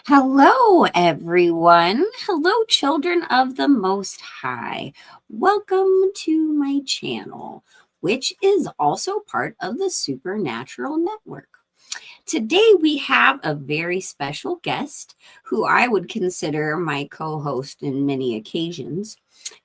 Hello, everyone. Hello, children of the Most High. Welcome to my channel, which is also part of the Supernatural Network. Today, we have a very special guest who I would consider my co host in many occasions.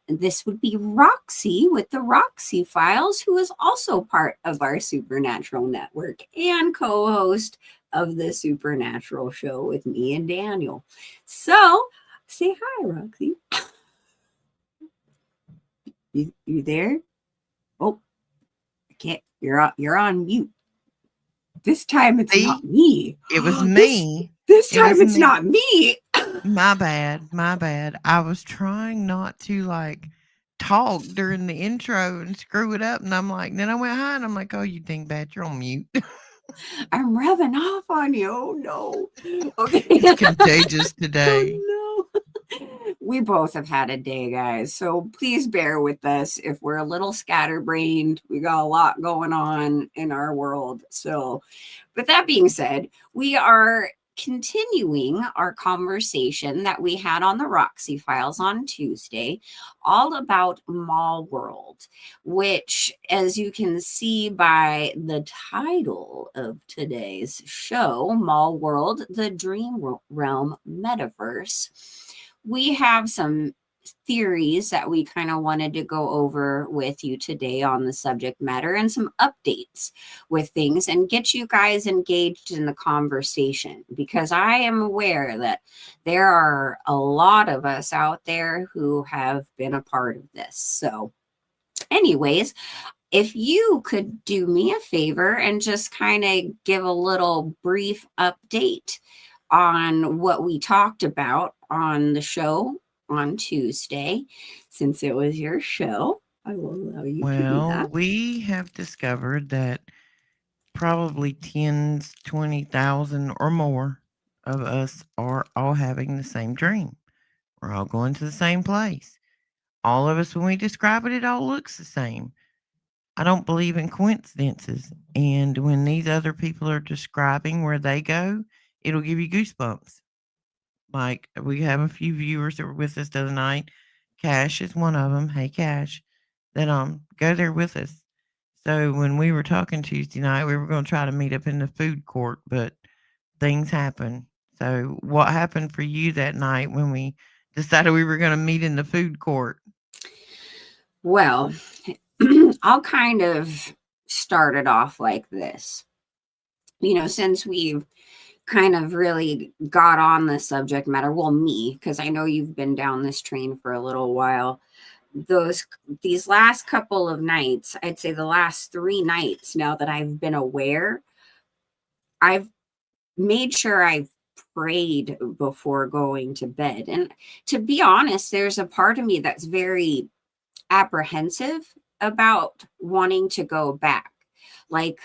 And this would be Roxy with the Roxy Files, who is also part of our Supernatural Network and co host of the Supernatural show with me and Daniel. So, say hi, Roxy. You there? Oh, I can't. You're on mute. This time it's not See, me. it was This me. this It time was it's me. not me. My bad. My bad. I was trying not to talk during the intro and screw it up. And I'm like, then I went hi and I'm like, oh, you dingbat, you're on mute. I'm revving off on you. Oh no. Okay. It's contagious today. Oh no. We both have had a day, guys. So please bear with us if we're a little scatterbrained. We got a lot going on in our world. So, with that being said, we are continuing our conversation that we had on the Roxy Files on Tuesday, all about Mall World, which, as you can see by the title of today's show, Mall World, the Dream Realm Metaverse, we have some theories that we kind of wanted to go over with you today on the subject matter and some updates with things and get you guys engaged in the conversation because I am aware that there are a lot of us out there who have been a part of this. So, anyways, if you could do me a favor and just kind of give a little brief update on what we talked about on the show on Tuesday, since it was your show, I will allow you to do Well, that. we have discovered that probably tens, 20,000 or more of us are all having the same dream. We're all going to the same place. All of us, when we describe it, it all looks the same. I don't believe in coincidences. And when these other people are describing where they go, it'll give you goosebumps. Like we have a few viewers that were with us the other night. Cash is one of them. Hey, Cash, that go there with us. So when we were talking Tuesday night, we were going to try to meet up in the food court, but things happen. So what happened for you that night when we decided we were going to meet in the food court? Well, I'll kind of start it off like this. Since we've kind of really got on the subject matter, well, me, because I know you've been down this train for a little while. those these last couple of nights, I'd say the last 3 nights now that I've been aware, I've made sure I've prayed before going to bed. And to be honest, there's a part of me that's very apprehensive about wanting to go back. Like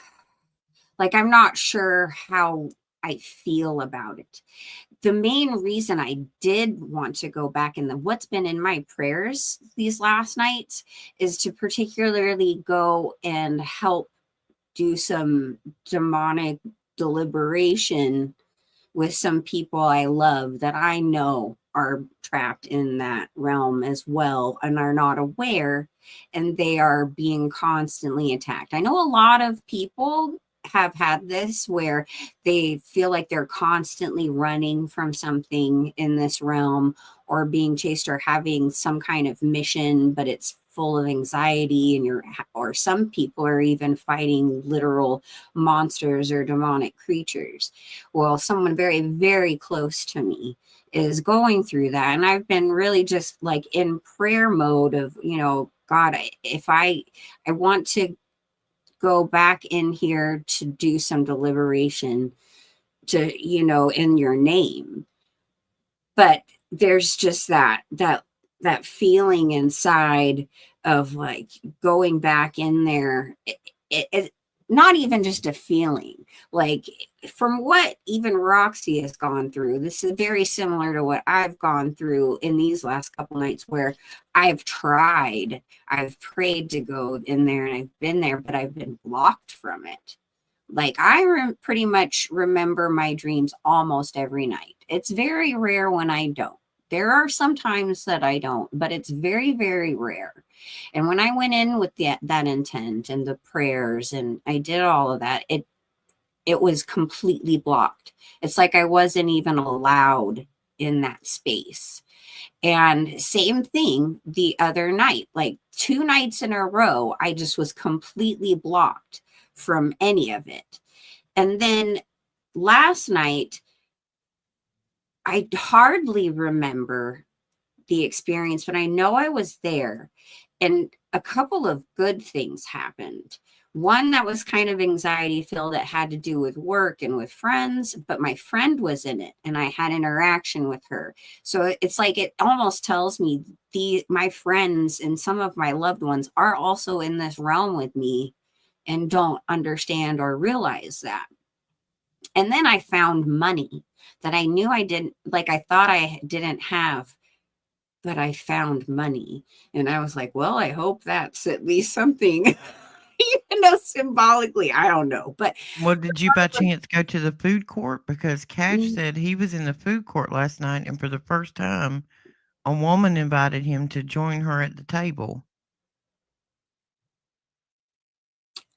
I'm not sure how I feel about it. The main reason I did want to go back and what's been in my prayers these last nights is to particularly go and help do some demonic deliberation with some people I love that I know are trapped in that realm as well and are not aware, and they are being constantly attacked. I know a lot of people have had this where they feel like they're constantly running from something in this realm or being chased or having some kind of mission, but it's full of anxiety, and or some people are even fighting literal monsters or demonic creatures. Well, someone very, very close to me is going through that. And I've been really just like in prayer mode of, God, if I want to go back in here to do some deliberation to, in your name. But there's just that feeling inside of like going back in there. It not even just a feeling, like from what even Roxy has gone through, this is very similar to what I've gone through in these last couple nights where I've prayed to go in there and I've been there, but I've been blocked from it. Like I pretty much remember my dreams almost every night. It's very rare when I don't. There are some times that I don't, but it's very, very rare. And when I went in with that intent and the prayers and I did all of that, it was completely blocked. It's like I wasn't even allowed in that space. And same thing the other night, like 2 nights in a row, I just was completely blocked from any of it. And then last night, I hardly remember the experience, but I know I was there. And a couple of good things happened. One that was kind of anxiety filled that had to do with work and with friends, but my friend was in it and I had interaction with her. So it's like it almost tells me my friends and some of my loved ones are also in this realm with me and don't understand or realize that. And then I found money that I knew I didn't, like I thought I didn't have, but I found money. And I was like, well, I hope that's at least something, even though symbolically, I don't know. But Well, did you by chance go to the food court? Because Cash said he was in the food court last night, and for the first time, a woman invited him to join her at the table.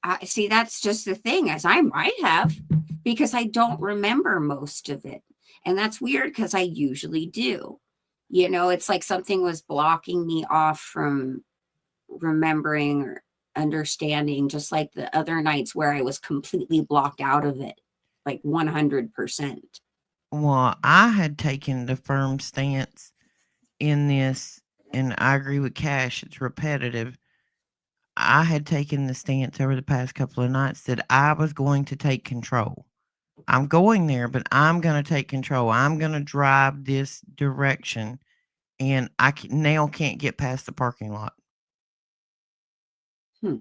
I see, that's just the thing, as I might have, because I don't remember most of it. And that's weird because I usually do. It's like something was blocking me off from remembering or understanding, just like the other nights where I was completely blocked out of it, like 100%. Well, I had taken the firm stance in this, and I agree with Cash, it's repetitive. I had taken the stance over the past couple of nights that I was going to take control. I'm going there, but I'm going to take control. I'm going to drive this direction, and now can't get past the parking lot. Hmm.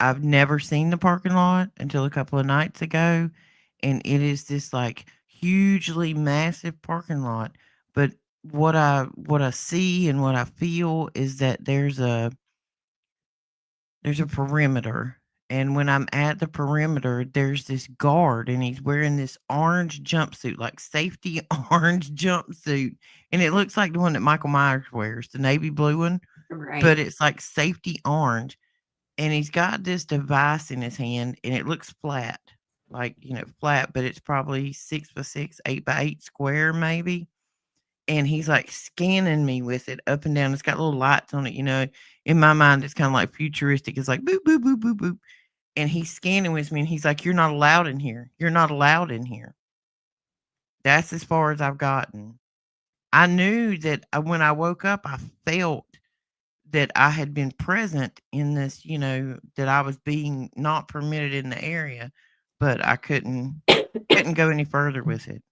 I've never seen the parking lot until a couple of nights ago, and it is this like hugely massive parking lot. But what I see and what I feel is that there's a perimeter. And when I'm at the perimeter, there's this guard and he's wearing this orange jumpsuit, like safety orange jumpsuit. And it looks like the one that Michael Myers wears, the navy blue one, but Right. it's like safety orange. And he's got this device in his hand and it looks flat, like, flat, but it's probably 6 by 6, 8 by 8 square, maybe. And he's like scanning me with it up and down. It's got little lights on it, In my mind, it's kind of like futuristic. It's like boop, boop, boop, boop, boop. And he's scanning with me and he's like, "You're not allowed in here. You're not allowed in here." That's as far as I've gotten. I knew that when I woke up, I felt that I had been present in this, that I was being not permitted in the area, but I couldn't go any further with it.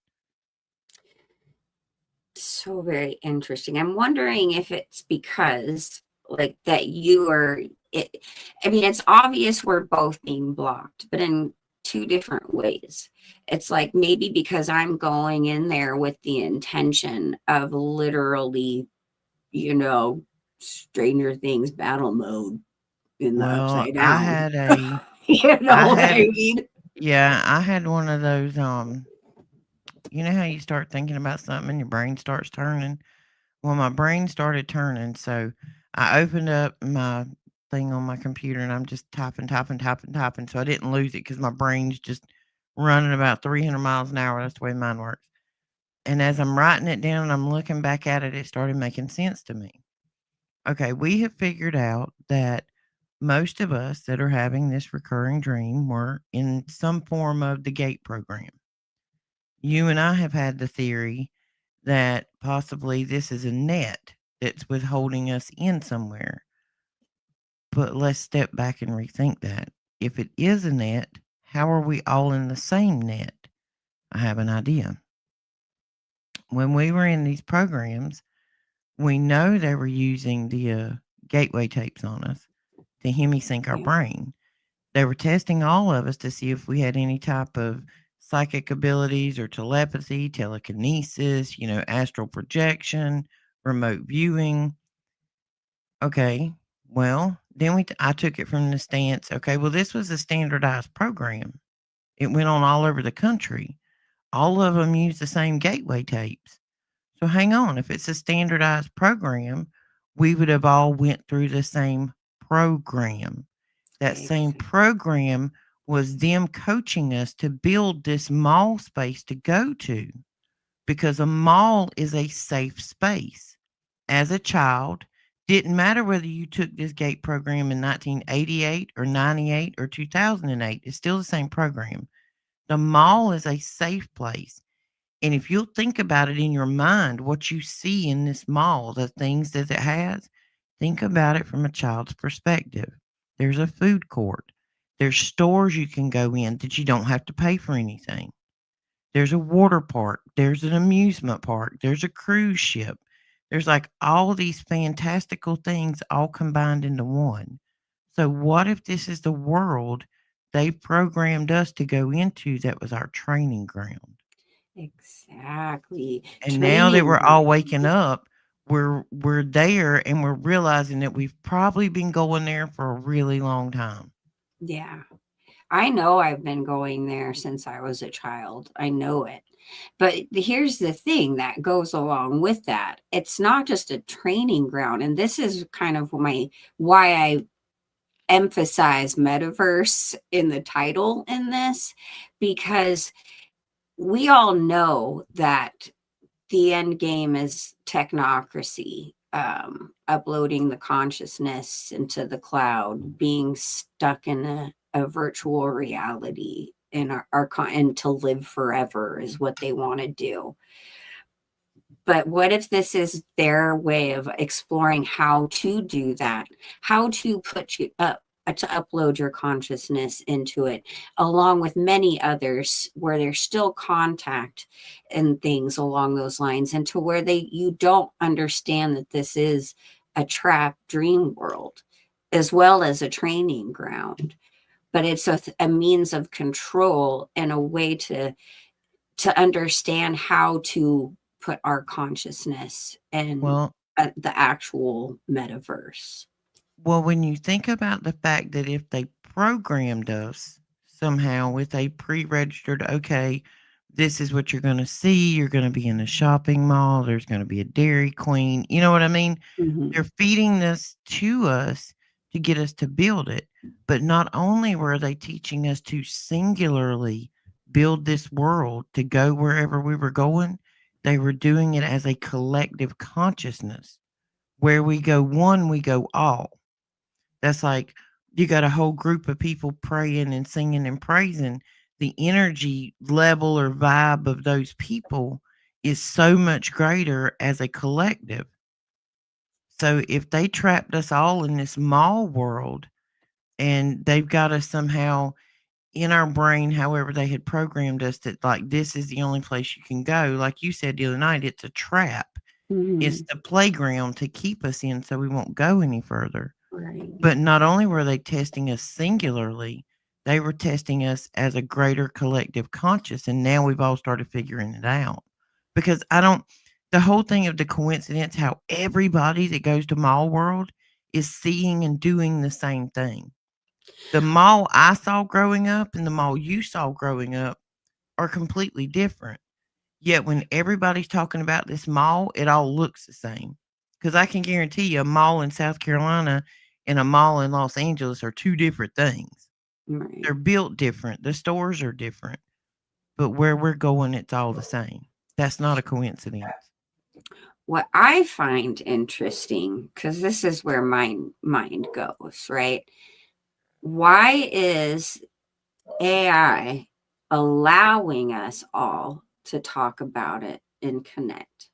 So very interesting. I'm wondering if it's because like that you are it I mean, it's obvious we're both being blocked, but in two different ways. It's like maybe because I'm going in there with the intention of literally, you know, Stranger Things battle mode in the Well, upside I down. had a You I know what had I mean? yeah, I had one of those you know how you start thinking about something and your brain starts turning? Well, my brain started turning, so I opened up my thing on my computer and I'm just typing, typing, typing, typing. So I didn't lose it because my brain's just running about 300 miles an hour. That's the way mine works. And as I'm writing it down and I'm looking back at it, it started making sense to me. Okay, we have figured out that most of us that are having this recurring dream were in some form of the gate program. You and I have had the theory that possibly this is a net that's withholding us in somewhere. But let's step back and rethink that. If it is a net, how are we all in the same net? I have an idea. When we were in these programs, we know they were using the gateway tapes on us to hemisync our Yeah. brain. They were testing all of us to see if we had any type of psychic abilities or telepathy, telekinesis, astral projection, remote viewing. Okay, well, then I took it from the stance, okay, well, this was a standardized program. It went on all over the country. All of them use the same gateway tapes. So hang on, if it's a standardized program, we would have all went through the same program. That same Exactly. program was them coaching us to build this mall space to go to, because a mall is a safe space. As a child, didn't matter whether you took this gate program in 1988 or 98 or 2008, it's still the same program. The mall is a safe place. And if you'll think about it in your mind, what you see in this mall, the things that it has, think about it from a child's perspective. There's a food court. There's stores you can go in that you don't have to pay for anything. There's a water park. There's an amusement park. There's a cruise ship. There's like all these fantastical things all combined into one. So, what if this is the world they programmed us to go into that was our training ground? Exactly. And now that Training we're all ground. waking up, we're there and we're realizing that we've probably been going there for a really long time. Yeah. I know I've been going there since I was a child. I know it. But here's the thing that goes along with that. It's not just a training ground. And this is kind of why I emphasize metaverse in the title in this, because we all know that the end game is technocracy, uploading the consciousness into the cloud, being stuck in a virtual reality in and to live forever is what they want to do. But what if this is their way of exploring how to do that, how to put you up, to upload your consciousness into it, along with many others where there's still contact and things along those lines, and to where you don't understand that this is a trap dream world as well as a training ground, but it's a means of control and a way to understand how to put our consciousness in Well, the actual metaverse. when you think about the fact that if they programmed us somehow with a pre-registered, okay, this is what you're going to see. You're going to be in a shopping mall. There's going to be a Dairy Queen. You know what I mean? Mhm. They're feeding this to us to get us to build it. But not only were they teaching us to singularly build this world to go wherever we were going, they were doing it as a collective consciousness. Where we go one, we go all. That's like you got a whole group of people praying and singing and praising. The energy level or vibe of those people is so much greater as a collective. So if they trapped us all in this mall world and they've got us somehow in our brain, however they had programmed us that like this is the only place you can go, like you said the other night, it's a trap. It's Mhm. the playground to keep us in so we won't go any further. Right. But not only were they testing us singularly, they were testing us as a greater collective conscious. And now we've all started figuring it out. Because the whole thing of the coincidence, how everybody that goes to mall world is seeing and doing the same thing. The mall I saw growing up and the mall you saw growing up are completely different. Yet when everybody's talking about this mall, it all looks the same. Because I can guarantee you a mall in South Carolina and a mall in Los Angeles are two different things. Right. They're built different. The stores are different. But where we're going, it's all the same. That's not a coincidence. What I find interesting, because this is where my mind goes, right? Why is AI allowing us all to talk about it and connect?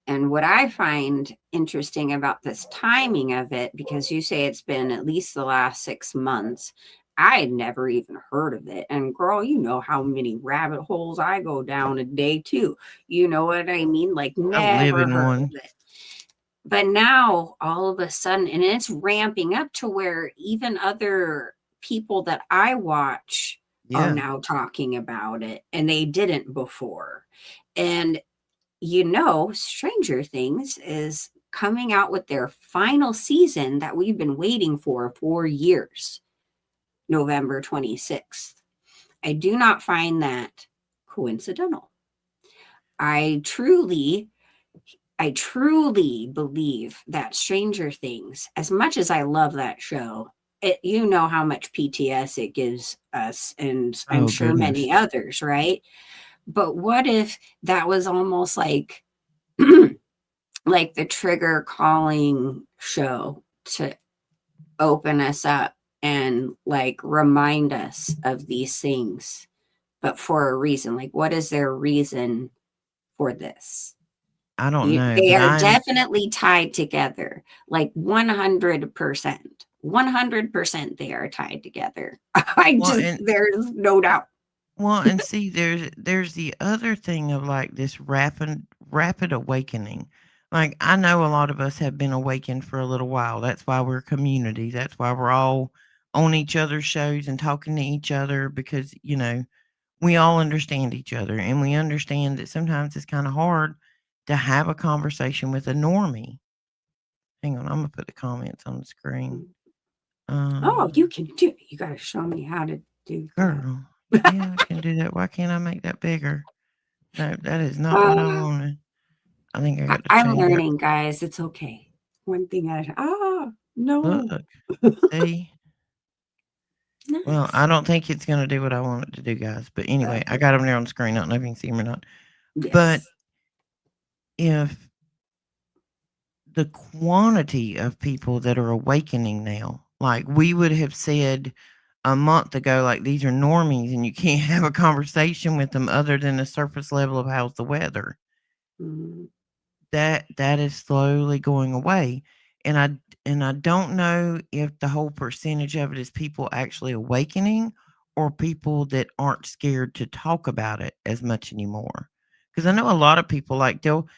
And what I find interesting about this timing of it, because you say it's been at least the last 6 months, I had never even heard of it. And girl, you know how many rabbit holes I go down a day too. You know what I mean? Like, I live never in heard one. of it. But now all of a sudden, and it's ramping up to where even other people that I watch are Yeah. now talking about it, and they didn't before. And Stranger Things is coming out with their final season that we've been waiting for 4 years, November 26th. I do not find that coincidental. I truly I truly believe that Stranger Things, as much as I love that show, you know how much PTS it gives us, and I'm Oh, sure goodness. many others, right? But what if that was almost like the trigger calling show to open us up and like remind us of these things, but for a reason? Like, what is their reason for this? I don't know, They but are I'm definitely tied together, like 100%. 100% they are tied together. well, and There's no doubt. see, there's the other thing of like this rapid awakening. Like I know a lot of us have been awakened for a little while. That's why we're community. That's why we're all on each other's shows and talking to each other because, we all understand each other and we understand that sometimes it's kind of hard to have a conversation with a normie. Hang on, I'm gonna put the comments on the screen. Oh, you Um, can do it. You got to show me how to do that. girl, yeah, I can do that. Why can't I make that bigger? No, that is not what I uh, wanted. I think I got to I'm change it. learning, guys. It's okay. One thing at a time. No. Look, see. Well, Nice. I don't think it's gonna do what I want it to do, guys. But anyway, I Okay. got them there on the screen. I don't know if you can see them or not. But Yes. if the quantity of people that are awakening now, like we would have said a month ago, like these are normies and you can't have a conversation with them other than the surface level of how's the weather. Mhm. That is slowly going away, and I don't know if the whole percentage of it is people actually awakening or people that aren't scared to talk about it as much anymore. Because I know a lot of people, like, they'll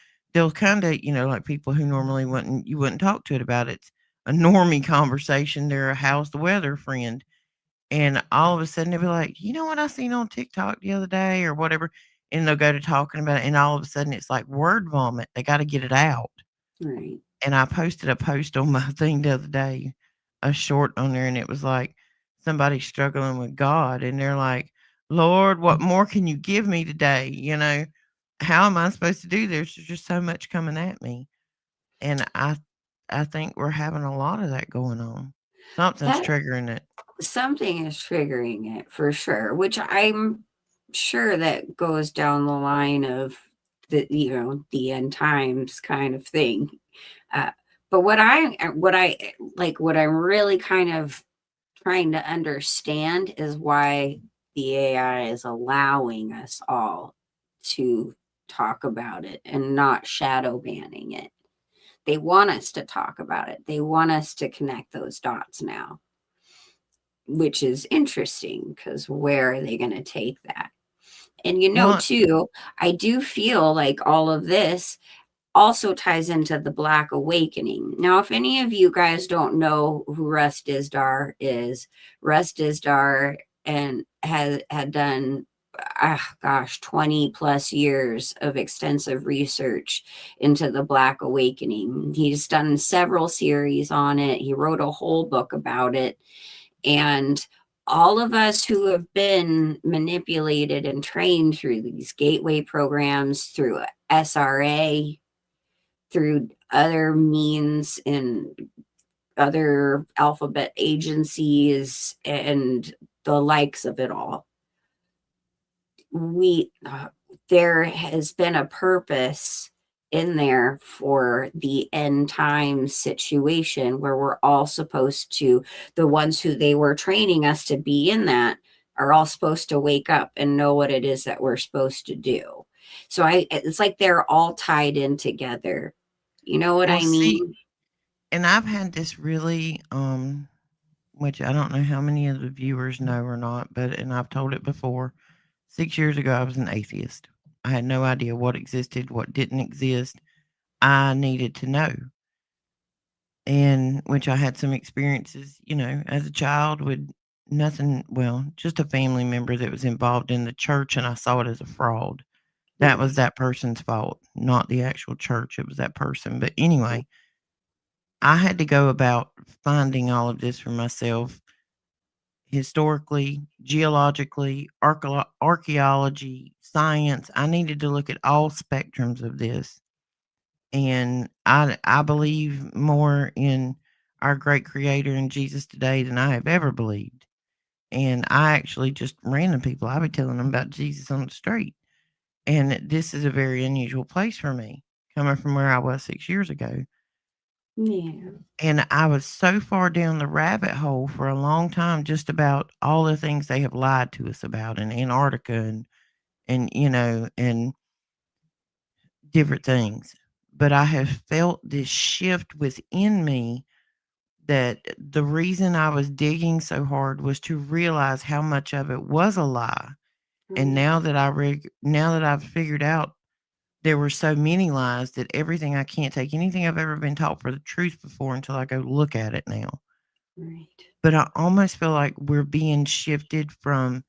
kinda, like people who normally you wouldn't talk to it about it's a normie conversation, they're a "How's the weather" friend, and all of a sudden, they'll be like, "You know what I seen on TikTok the other day?" or whatever, and they'll go to talking about it, and all of a sudden, it's like word vomit. They gotta get it out. Right. And I posted a post on my thing the other day, a short on there, and it was like somebody struggling with God, and they're like, "Lord, what more can you give me today?" How am I supposed to do this? There's just so much coming at me. And I think we're having a lot of that going on. Something's That triggering it. something is triggering it for sure, which I'm sure that goes down the line of the end times kind of thing. Uh, but what I'm really kind of trying to understand is why the AI is allowing us all to talk about it and not shadow banning it. They want us to talk about it. They want us to connect those dots now, which is interesting because where are they going to take that? And Well, too, I do feel like all of this also ties into the Black Awakening. Now, if any of you guys don't know who Russ Dizdar is, Russ Dizdar and has had done 20 plus years of extensive research into the Black Awakening. He's done several series on it. He wrote a whole book about it. And all of us who have been manipulated and trained through these gateway programs, through SRA, through other means and other alphabet agencies and the likes of it all, we there has been a purpose in there for the end time situation where we're all supposed to, the ones who they were training us to be in that are all supposed to wake up and know what it is that we're supposed to do. So it's like they're all tied in together. You know what well, I see, mean? and I've had this really, which I don't know how many of the viewers know or not, but and I've told it before. 6 years ago, I was an atheist. I had no idea what existed, what didn't exist. I needed to know. And which I had some experiences, as a child with nothing, well, just a family member that was involved in the church, and I saw it as a fraud. That was Right. that person's fault, not the actual church. It was that person. But anyway, I had to go about finding all of this for myself. historically, geologically, archaeology, science. I needed to look at all spectrums of this. And I believe more in our great creator and Jesus today than I have ever believed. And I actually just random people, I be telling them about Jesus on the street. And this is a very unusual place for me, coming from where I was 6 years ago. Yeah. And I was so far down the rabbit hole for a long time just about all the things they have lied to us about in Antarctica and and different things. But I have felt this shift within me that the reason I was digging so hard was to realize how much of it was a lie. And Right. now that I've figured out there were so many lies that everything I can't take anything I've ever been taught for the truth before until I go look at it now. Right. But I almost feel like we're being shifted from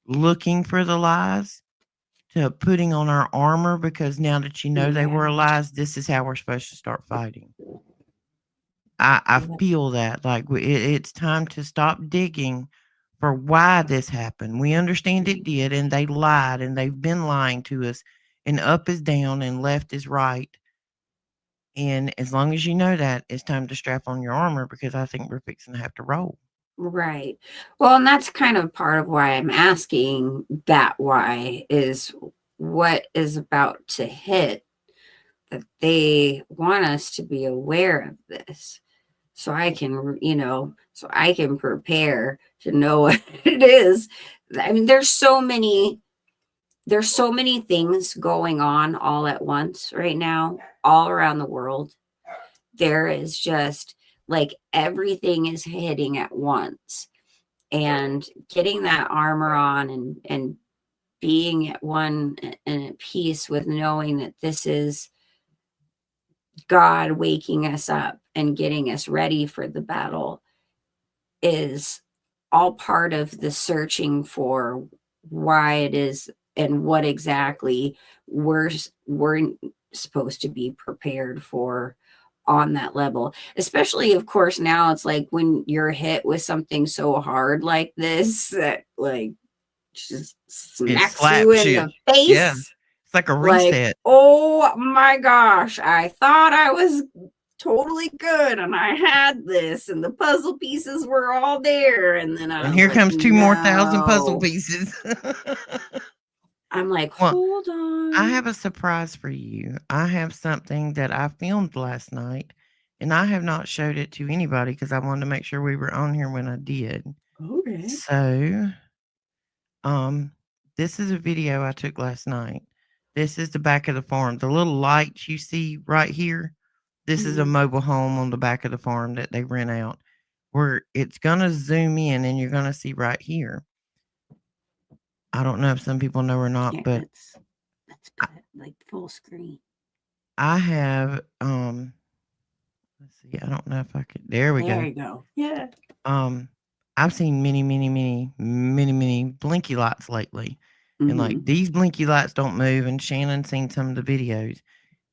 looking for the lies to putting on our armor because now that you know they were Yeah. lies, this is how we're supposed to start fighting. I Yep. feel that like it's time to stop digging for why this happened. We understand it Right. did, and they lied, and they've been lying to us, and up is down and left is right. And as long as you know that, it's time to strap on your armor because I think we're fixing to have to roll. Right. Well, and that's kind of part of why I'm asking that why is what is about to hit that they want us to be aware of this. So I can, so I can prepare to know what it is. I mean, there's so many things going on all at once right now, all around the world. There is just like everything is hitting at once. And getting that armor on and being at one and at peace with knowing that this is God waking us up and getting us ready for the battle is all part of the searching for why it is and what exactly we're supposed to be prepared for on that level. Especially, of course, now it's like when you're hit with something so hard like this that like just It smacks you slaps in you. the Yeah. face. It's like a Like, reset. oh my gosh, I thought I was totally good and I had this and the puzzle pieces were all there. And then I And was here like, comes 2 more thousand puzzle no. pieces. I'm like, Well, hold I on. have a surprise for you. I have something that I filmed last night, and I have not showed it to anybody because I wanted to make sure we were on here when I did. Okay. So, um, this is a video I took last night. This is the back of the farm. The little lights you see right here, this is a Mhm. mobile home on the back of the farm that they rent out. Where it's gonna zoom in and you're gonna see right here. I don't know if some people know or not, Here, but let's I, put it like full screen. I have let's see, I don't know if I could there we There go. you go. Yeah. Um I've seen many blinky lights lately. And like Hmm. these blinky lights don't move and Shannon's seen some of the videos.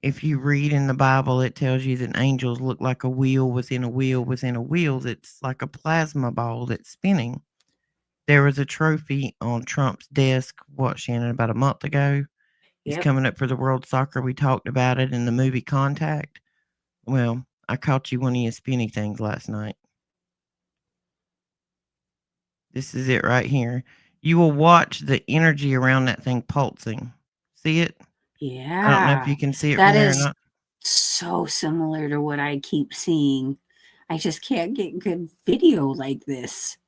If you read in the Bible, it tells you that angels look like a wheel within a wheel within a wheel that's like a plasma ball that's spinning. There was a trophy on Trump's desk, what, Shannon, about a month ago. He's Yep. coming up for the World Soccer. We talked about it in the movie Contact. Well, I caught you one of your spinny things last night. This is it right here. You will watch the energy around that thing pulsing. See it? I don't know if Yeah. you can see it from That there or is not. so similar to what I keep seeing. I just can't get good video like this.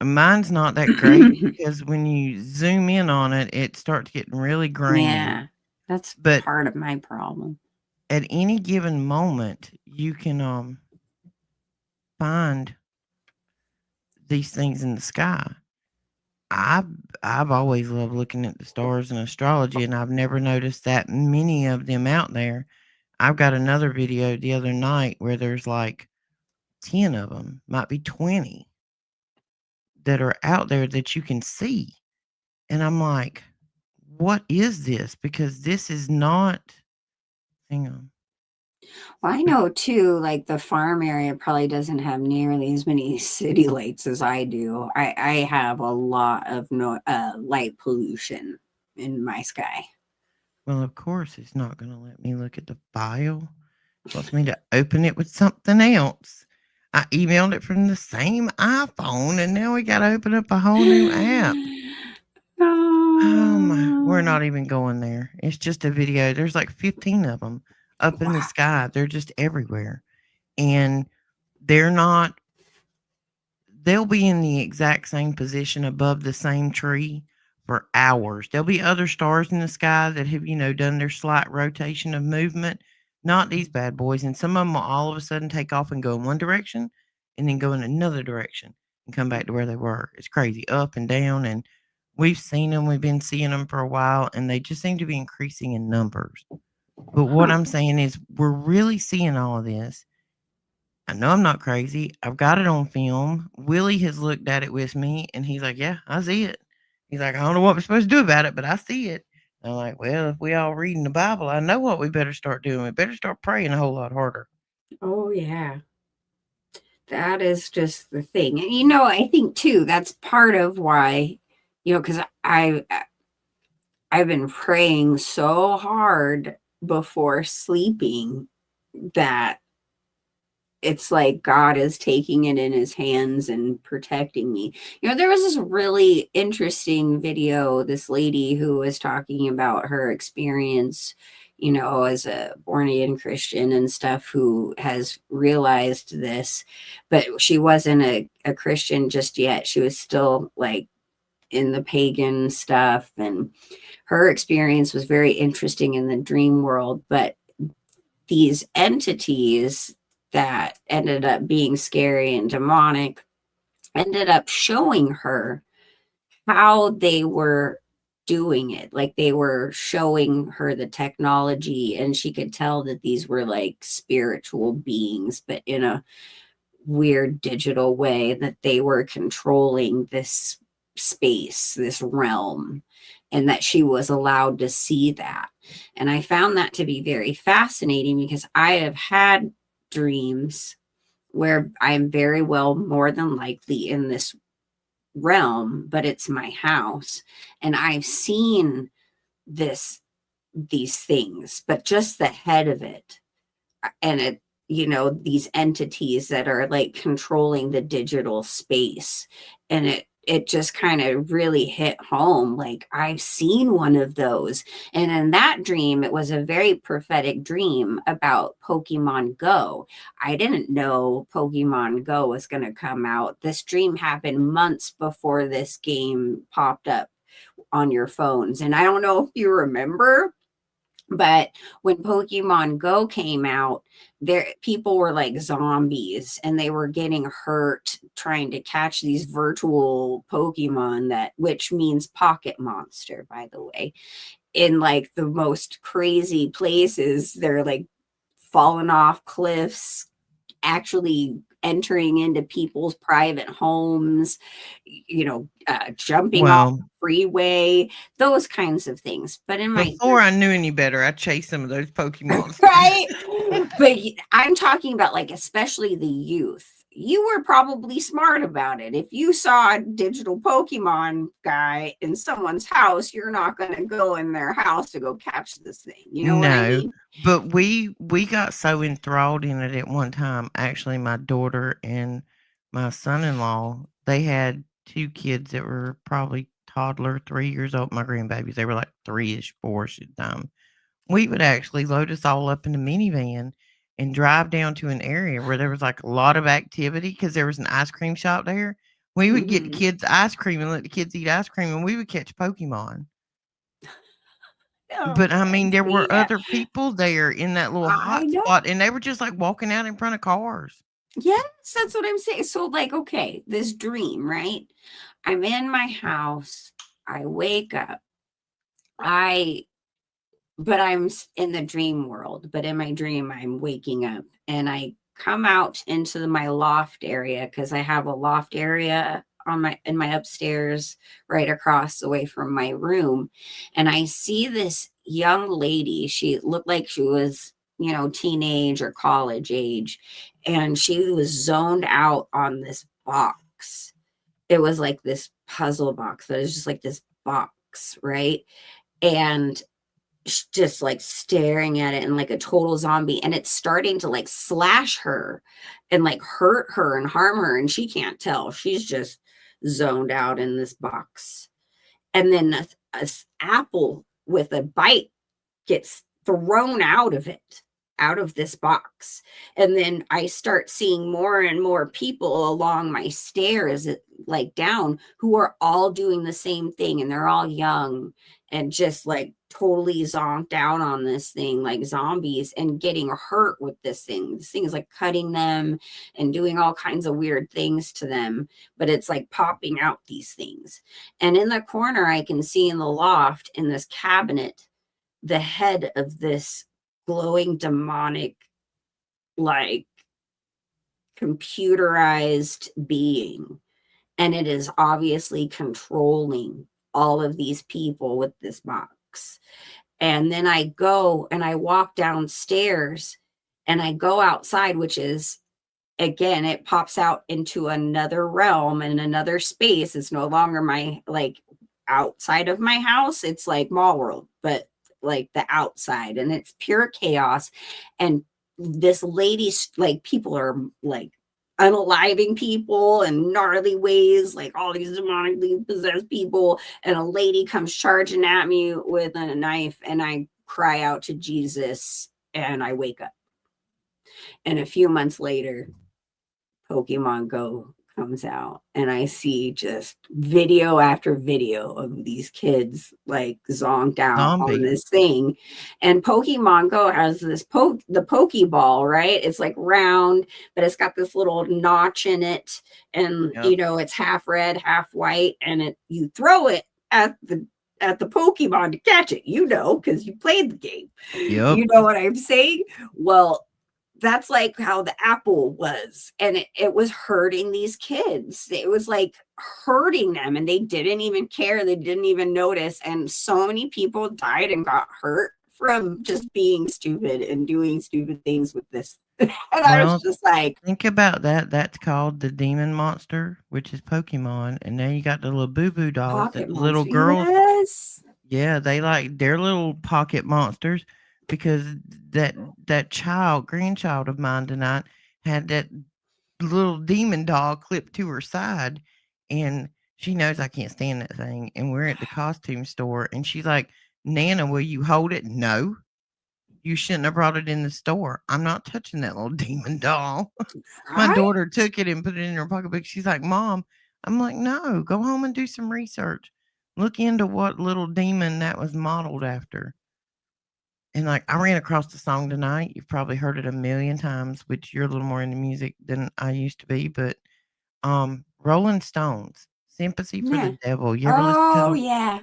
Mine's not that great because when you zoom in on it, it starts getting really grainy. Yeah, that's But part of my problem. at any given moment, you can find these things in the sky. I've I've always loved looking at the stars and astrology, and I've never noticed that many of them out there. I've got another video the other night where there's like 10 of them, might be 20 that are out there that you can see. And I'm like, what is this? Because this is not, hang on. Well, I know too, like the farm area probably doesn't have nearly as many city lights as I do. I have a lot of light pollution in my sky. Well, of course, it's not going to let me look at the file. It wants me to open it with something else. I emailed it from the same iPhone, and now we got to open up a whole new app. Oh my, we're Oh, not even going there. It's just a video. There's like 15 of them up in the wow. sky. They're just everywhere. And they're not, they'll be in the exact same position above the same tree for hours. There'll be other stars in the sky that have, done their slight rotation of movement. Not these bad boys. And some of them will all of a sudden take off and go in one direction and then go in another direction and come back to where they were. It's crazy, up and down. And we've seen them, we've been seeing them for a while, and they just seem to be increasing in numbers. But what Huh. I'm saying is, we're really seeing all of this. I know I'm not crazy. I've got it on film. Willie has looked at it with me, and he's like, "Yeah, I see it." He's like, "I don't know what we're supposed to do about it, but I see it." I'm like, "Well, if we all read in the Bible, I know what we better start doing. We better start praying a whole lot harder." Oh, yeah. That is just the thing. And, I think too, that's part of why, because I've been praying so hard before sleeping that it's like God is taking it in his hands and protecting me. There was this really interesting video, this lady who was talking about her experience, as a born again Christian and stuff, who has realized this, but she wasn't a Christian just yet. She was still like in the pagan stuff. And her experience was very interesting in the dream world, but these entities that ended up being scary and demonic ended up showing her how they were doing it. Like they were showing her the technology, and she could tell that these were like spiritual beings, but in a weird digital way, that they were controlling this space, this realm, and that she was allowed to see that. And I found that to be very fascinating because I have had dreams where I'm very well more than likely in this realm, but it's my house. And I've seen these things, but just the head of it. And these entities that are like controlling the digital space. And it just kind of really hit home. Like I've seen one of those. And in that dream, it was a very prophetic dream about Pokemon Go. I didn't know Pokemon Go was going to come out. This dream happened months before this game popped up on your phones. And I don't know if you remember, but when Pokemon Go came out, there people were like zombies and they were getting hurt trying to catch these virtual Pokemon, that which means pocket monster, by the way, in like the most crazy places. They're like falling off cliffs, actually entering into people's private homes, jumping off Well, the freeway, those kinds of things. But in my before I knew any better, I chased some of those Pokemons. right? But I'm talking about like especially the youth. You were probably smart about it. If you saw a digital Pokemon guy in someone's house, you're not going to go in their house to go catch this thing. You know what I No, mean? but we got so enthralled in it at one time. Actually, my daughter and my son-in-law, they had 2 kids that were probably toddler, 3 years old, my grandbabies. They were like 3-ish, 4-ish at the time. We would actually load us all up in a minivan and drive down to an area where there was like a lot of activity because there was an ice cream shop there. We would get the Mm-hmm. kids ice cream and let the kids eat ice cream, and we would catch Pokemon. Oh, But, I mean, there were yeah, other people there in that little I hot know. spot, and they were just, like, walking out in front of cars. Yes, that's what I'm saying. So, like, okay, this dream, right? I'm in my house. I wake up. I but in the dream world. But in my dream, I'm waking up and I come out into my loft area because I have a loft area in my upstairs right across the way from my room. And I see this young lady. She looked like she was teenage or college age. And she was zoned out on this box. It was like this puzzle box that is just like this box, right? And just like staring at it and like a total zombie, and it's starting to like slash her and like hurt her and harm her, and she can't tell. She's just zoned out in this box. And then a apple with a bite gets thrown out of it, out of this box. And then I start seeing more and more people along my stairs, like down, who are all doing the same thing. And they're all young and just like totally zonked out on this thing, like zombies, and getting hurt with this thing. This thing is like cutting them and doing all kinds of weird things to them, but it's like popping out these things. And in the corner, I can see in the loft in this cabinet the head of this glowing demonic, like computerized being. And it is obviously controlling all of these people with this box. And then I go and I walk downstairs and I go outside, which is, again, it pops out into another realm and another space. It's no longer my, like, outside of my house. It's like mall world, but like the outside, and it's pure chaos. And this lady's like, people are like unaliving people in gnarly ways, like all these demonically possessed people. And a lady comes charging at me with a knife, and I cry out to Jesus and I wake up. And a few months later, Pokemon Go comes out, and I see just video after video of these kids like zonked out on this thing. And Pokemon Go has this the Pokeball, right? It's like round, but it's got this little notch in it, and it's half red, half white, and you throw it at the Pokemon to catch it, because you played the game. Yep. You know what I'm saying? Well, that's like how the apple was, and it was hurting these kids. It was like hurting them, and they didn't even care. They didn't even notice. And so many people died and got hurt from just being stupid and doing stupid things with this. And I was just like, think about that. That's called the demon monster, which is Pokemon. And now you got the little boo-boo dolls that little girls. Yes. Yeah, they're little pocket monsters, because that grandchild of mine tonight had that little demon doll clipped to her side, and she knows I can't stand that thing. And we're at the costume store, and she's like, "Nana, will you hold it?" No, you shouldn't have brought it in the store. I'm not touching that little demon doll. My daughter took it and put it in her pocketbook. She's like, "Mom," I'm like, "No, go home and do some research. Look into what little demon that was modeled after." And like, I ran across the song tonight. You've probably heard it a million times, which you're a little more into music than I used to be, but Rolling Stones, "Sympathy for the Devil." You ever listen to Oh, it? yeah.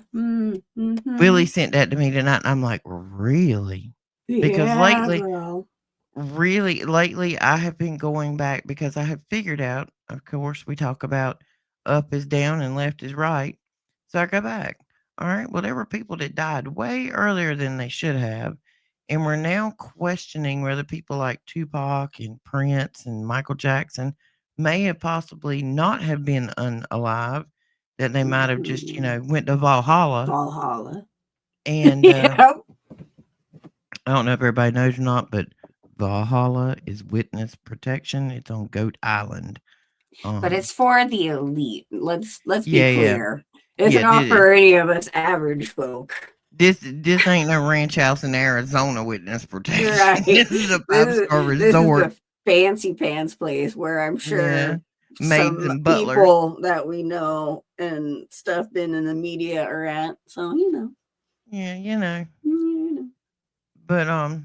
Willie sent that to me tonight, and I'm like, "Really?" Because lately I have been going back, because I have figured out, of course, we talk about up is down and left is right. So I go back. All right, well, there were people that died way earlier than they should have. And we're now questioning whether people like Tupac and Prince and Michael Jackson may have possibly not have been unalive, that they might have just, went to Valhalla. And I don't know if everybody knows or not, but Valhalla is witness protection. It's on Goat Island. But it's for the elite. Let's be clear. Yeah. It's not for any of us average folk. This ain't no ranch house in Arizona witness protection. Right. This is a 5-star resort. This is a fancy pants place where I'm sure maids some and butlers, people that we know and stuff been in the media are at. So Yeah, But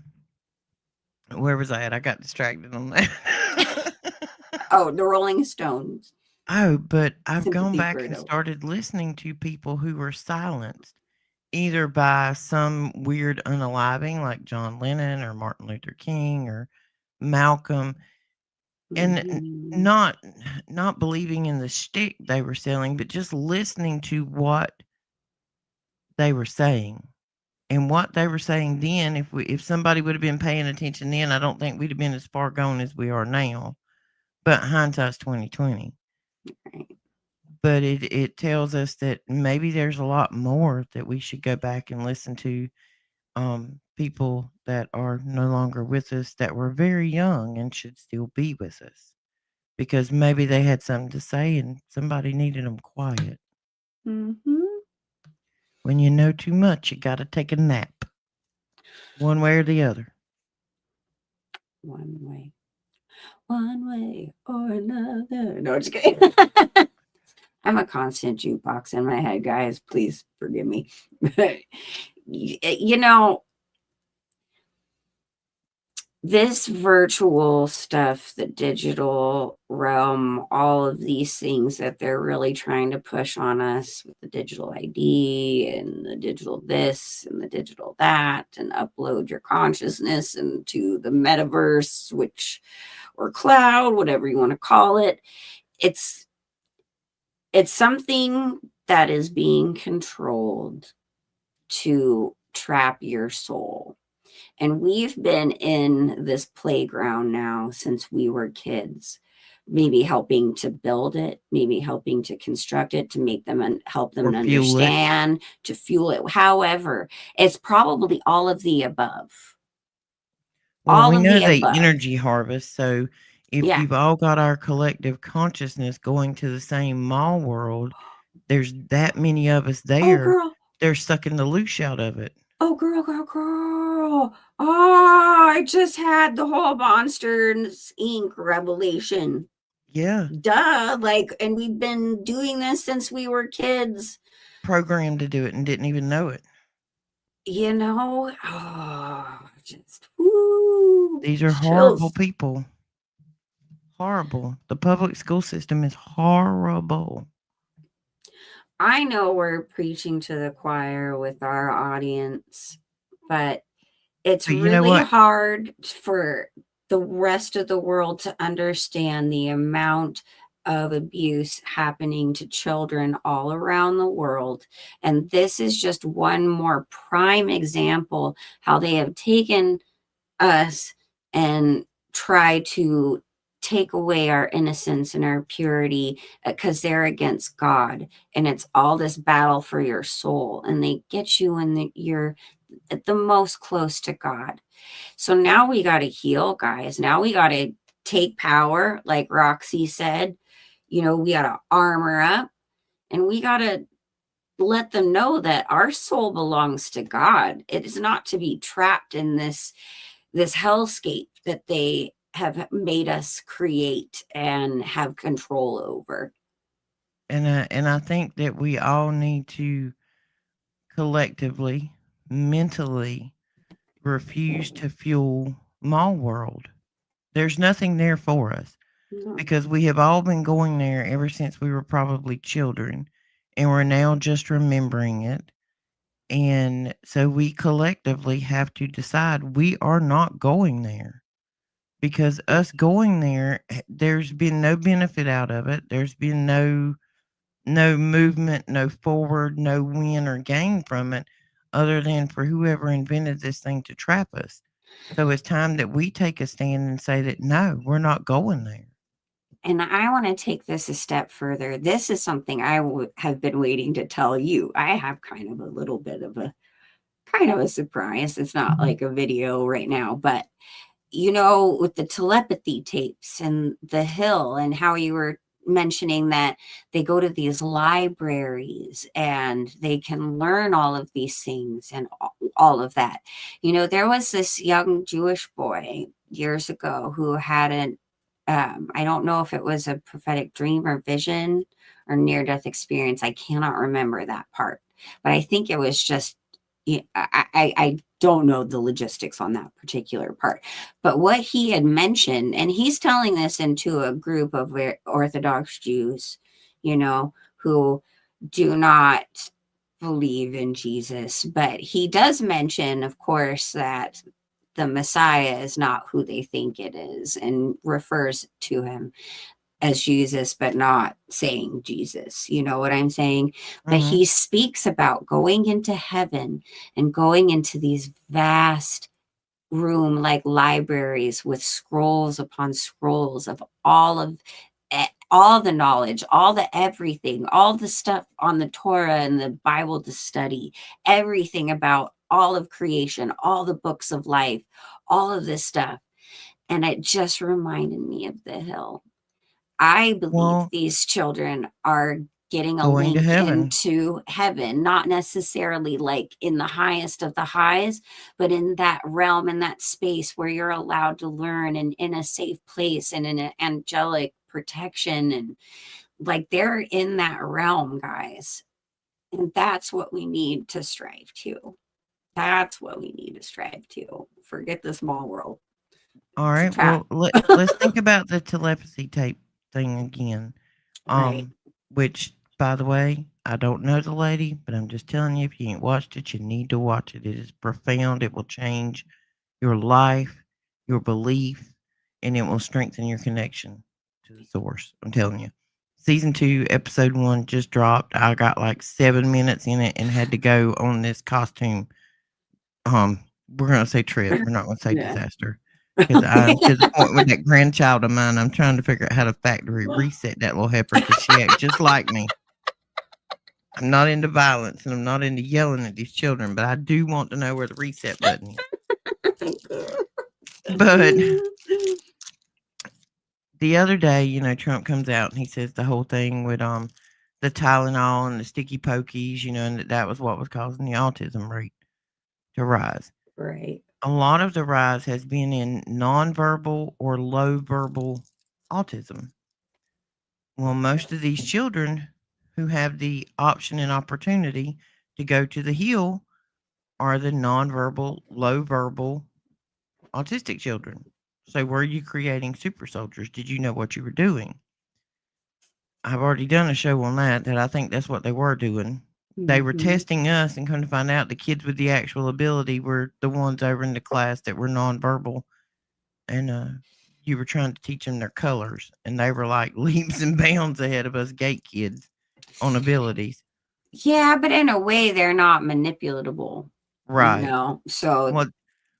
where was I at? I got distracted on that. Oh, the Rolling Stones. Oh, but I've gone back and started listening to people who were silenced, either by some weird unaliving like John Lennon or Martin Luther King or Malcolm, and not believing in the shtick they were selling, but just listening to what they were saying And what they were saying then, if somebody would have been paying attention then, I don't think we'd have been as far gone as we are now. But hindsight's 2020. Right. But it tells us that maybe there's a lot more that we should go back and listen to, people that are no longer with us that were very young and should still be with us, because maybe they had something to say and somebody needed them quiet. Mm-hmm. When you know too much, you got to take a nap, one way or the other. One way or another. No, just kidding. I'm a constant jukebox in my head, guys. Please forgive me. You know, this virtual stuff, the digital realm, all of these things that they're really trying to push on us with the digital ID and the digital this and the digital that, and upload your consciousness into the metaverse, or cloud, whatever you want to call it. It's something that is being controlled to trap your soul. And we've been in this playground now since we were kids, maybe helping to build it, maybe helping to construct it, to make them and help them Or fuel it. understand, to fuel it. However, it's probably all of the above. Well, All we of know the they above. energy harvest. So if Yeah. we've all got our collective consciousness going to the same mall world, there's that many of us Oh, there, girl. they're sucking the loosh out of it. Oh, girl. Oh, I just had the whole Monsters Inc. revelation. Yeah. Duh. Like, and we've been doing this since we were kids. Programmed to do it and didn't even know it. You know, just woo, These are horrible chills. people. Horrible. The public school system is horrible. I know we're preaching to the choir with our audience, but it's But you know really what? hard for the rest of the world to understand the amount of abuse happening to children all around the world. And this is just one more prime example how they have taken us and try to take away our innocence and our purity because they're against God, and it's all this battle for your soul, and they get you when you're at the most close to God. So now we got to heal, guys. Now we got to take power, like Roxy said. We got to armor up, and we got to let them know that our soul belongs to God. It is not to be trapped in this hellscape that they have made us create and have control over. And I think that we all need to collectively, mentally refuse to fuel mall world. There's nothing there for us, No. because we have all been going there ever since we were probably children, and we're now just remembering it. And so we collectively have to decide we are not going there, because us going there, there's been no benefit out of it. There's been no movement, no forward, no win or gain from it, other than for whoever invented this thing to trap us. So it's time that we take a stand and say that no, we're not going there. And I want to take this a step further. This is something I have been waiting to tell you. I have kind of a little bit of a surprise. It's not like a video right now, but with the telepathy tapes and the hill, and how you were mentioning that they go to these libraries and they can learn all of these things and all of that. There was this young Jewish boy years ago who had I don't know if it was a prophetic dream or vision or near death experience. I cannot remember that part, but I think it was just, I don't know the logistics on that particular part. But what he had mentioned, and he's telling this into a group of Orthodox Jews, who do not believe in Jesus. But he does mention, of course, that the Messiah is not who they think it is, and refers to him. as Jesus, but not saying Jesus. You know what I'm saying? But Mm-hmm. he speaks about going into heaven and going into these vast room like libraries with scrolls upon scrolls of all the knowledge, all the everything, all the stuff on the Torah and the Bible to study, everything about all of creation, all the books of life, all of this stuff. And it just reminded me of the hill. I believe Well, these children are getting a going to link heaven. into heaven, not necessarily like in the highest of the highs, but in that realm, in that space where you're allowed to learn and in a safe place and in an angelic protection. And like they're in that realm, guys. And that's what we need to strive to. That's what we need to strive to. Forget the small world. All It's a right. trap. Well, let's think about the telepathy tape thing again. Right. Which, by the way, I don't know the lady, but I'm just telling you, if you ain't watched it, you need to watch it. It is profound. It will change your life, your belief, and it will strengthen your connection to the source. I'm telling you. Season 2, episode 1 just dropped. I got like 7 minutes in it and had to go on this costume. We're gonna say trip. We're not gonna say Yeah. disaster because I'm to the point with that grandchild of mine. I'm trying to figure out how to factory reset that little heifer because she acts just like me. I'm not into violence and I'm not into yelling at these children, but I do want to know where the reset button is. But the other day, Trump comes out and he says the whole thing with the Tylenol and the sticky pokies, and that was what was causing the autism rate to rise. Right. A lot of the rise has been in nonverbal or low verbal autism. Well, most of these children who have the option and opportunity to go to the hill are the nonverbal, low verbal autistic children. So, were you creating super soldiers? Did you know what you were doing? I've already done a show on that I think that's what they were doing. They were Mm-hmm. testing us and come to find out the kids with the actual ability were the ones over in the class that were nonverbal. And you were trying to teach them their colors, and they were like leaps and bounds ahead of us gate kids on abilities. Yeah, but in a way, they're not manipulatable, Right. So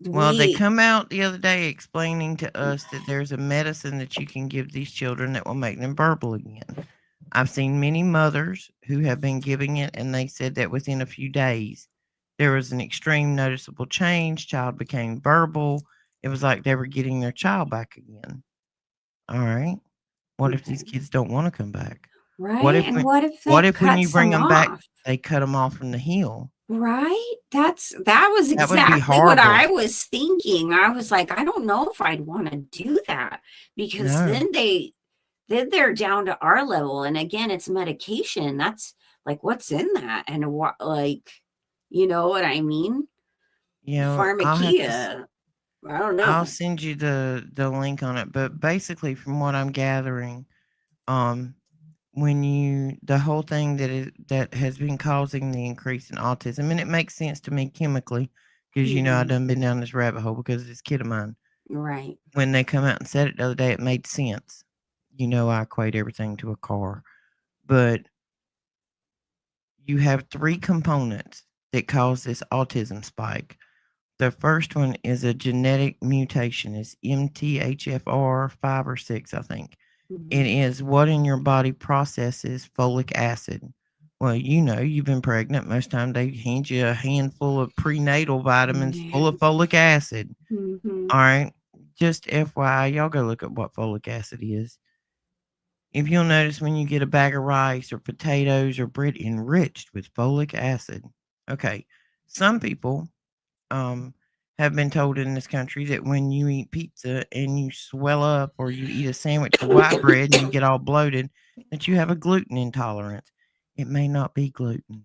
Well, they we, come out the other day explaining to us that there's a medicine that you can give these children that will make them verbal again. I've seen many mothers who have been giving it, and they said that within a few days, there was an extreme noticeable change. Child became verbal. It was like they were getting their child back again. All right. What if these okay. kids don't wanna come back? What Right? if And when what if what that if when you cuts bring them them back, off? they cut them off from the hill? Right? That was That would be exactly what horrible. I was thinking. I was like, I don't know if I'd want to do that because No. then they're down to our level. And again, it's medication. That's like what's in that, and what, like, you know what I mean? I'll have to s Pharmakia. I don't I'll know. send you the link on it, but basically from what I'm gathering, um, when you the whole thing that has been causing the increase in autism, and it makes sense to me chemically, because I Hmm. done been down this rabbit hole because of this kid of mine. Right. When they come out and said it the other day, it made sense. I equate everything to a car. But you have 3 components that cause this autism spike. The first one is a genetic mutation. It's MTHFR 5 or 6, I think. It Hmm. is what in your body processes folic acid. Well, you've been pregnant. Most time they hand you a handful of prenatal vitamins full of folic acid. Hmm. All right. Just FYI, y'all go look at what folic acid is. If you'll notice when you get a bag of rice or potatoes or bread enriched with folic acid. Okay. Some people um, have been told in this country that when you eat pizza and you swell up, or you eat a sandwich with white bread and you get all bloated, that you have a gluten intolerance. It may not be gluten.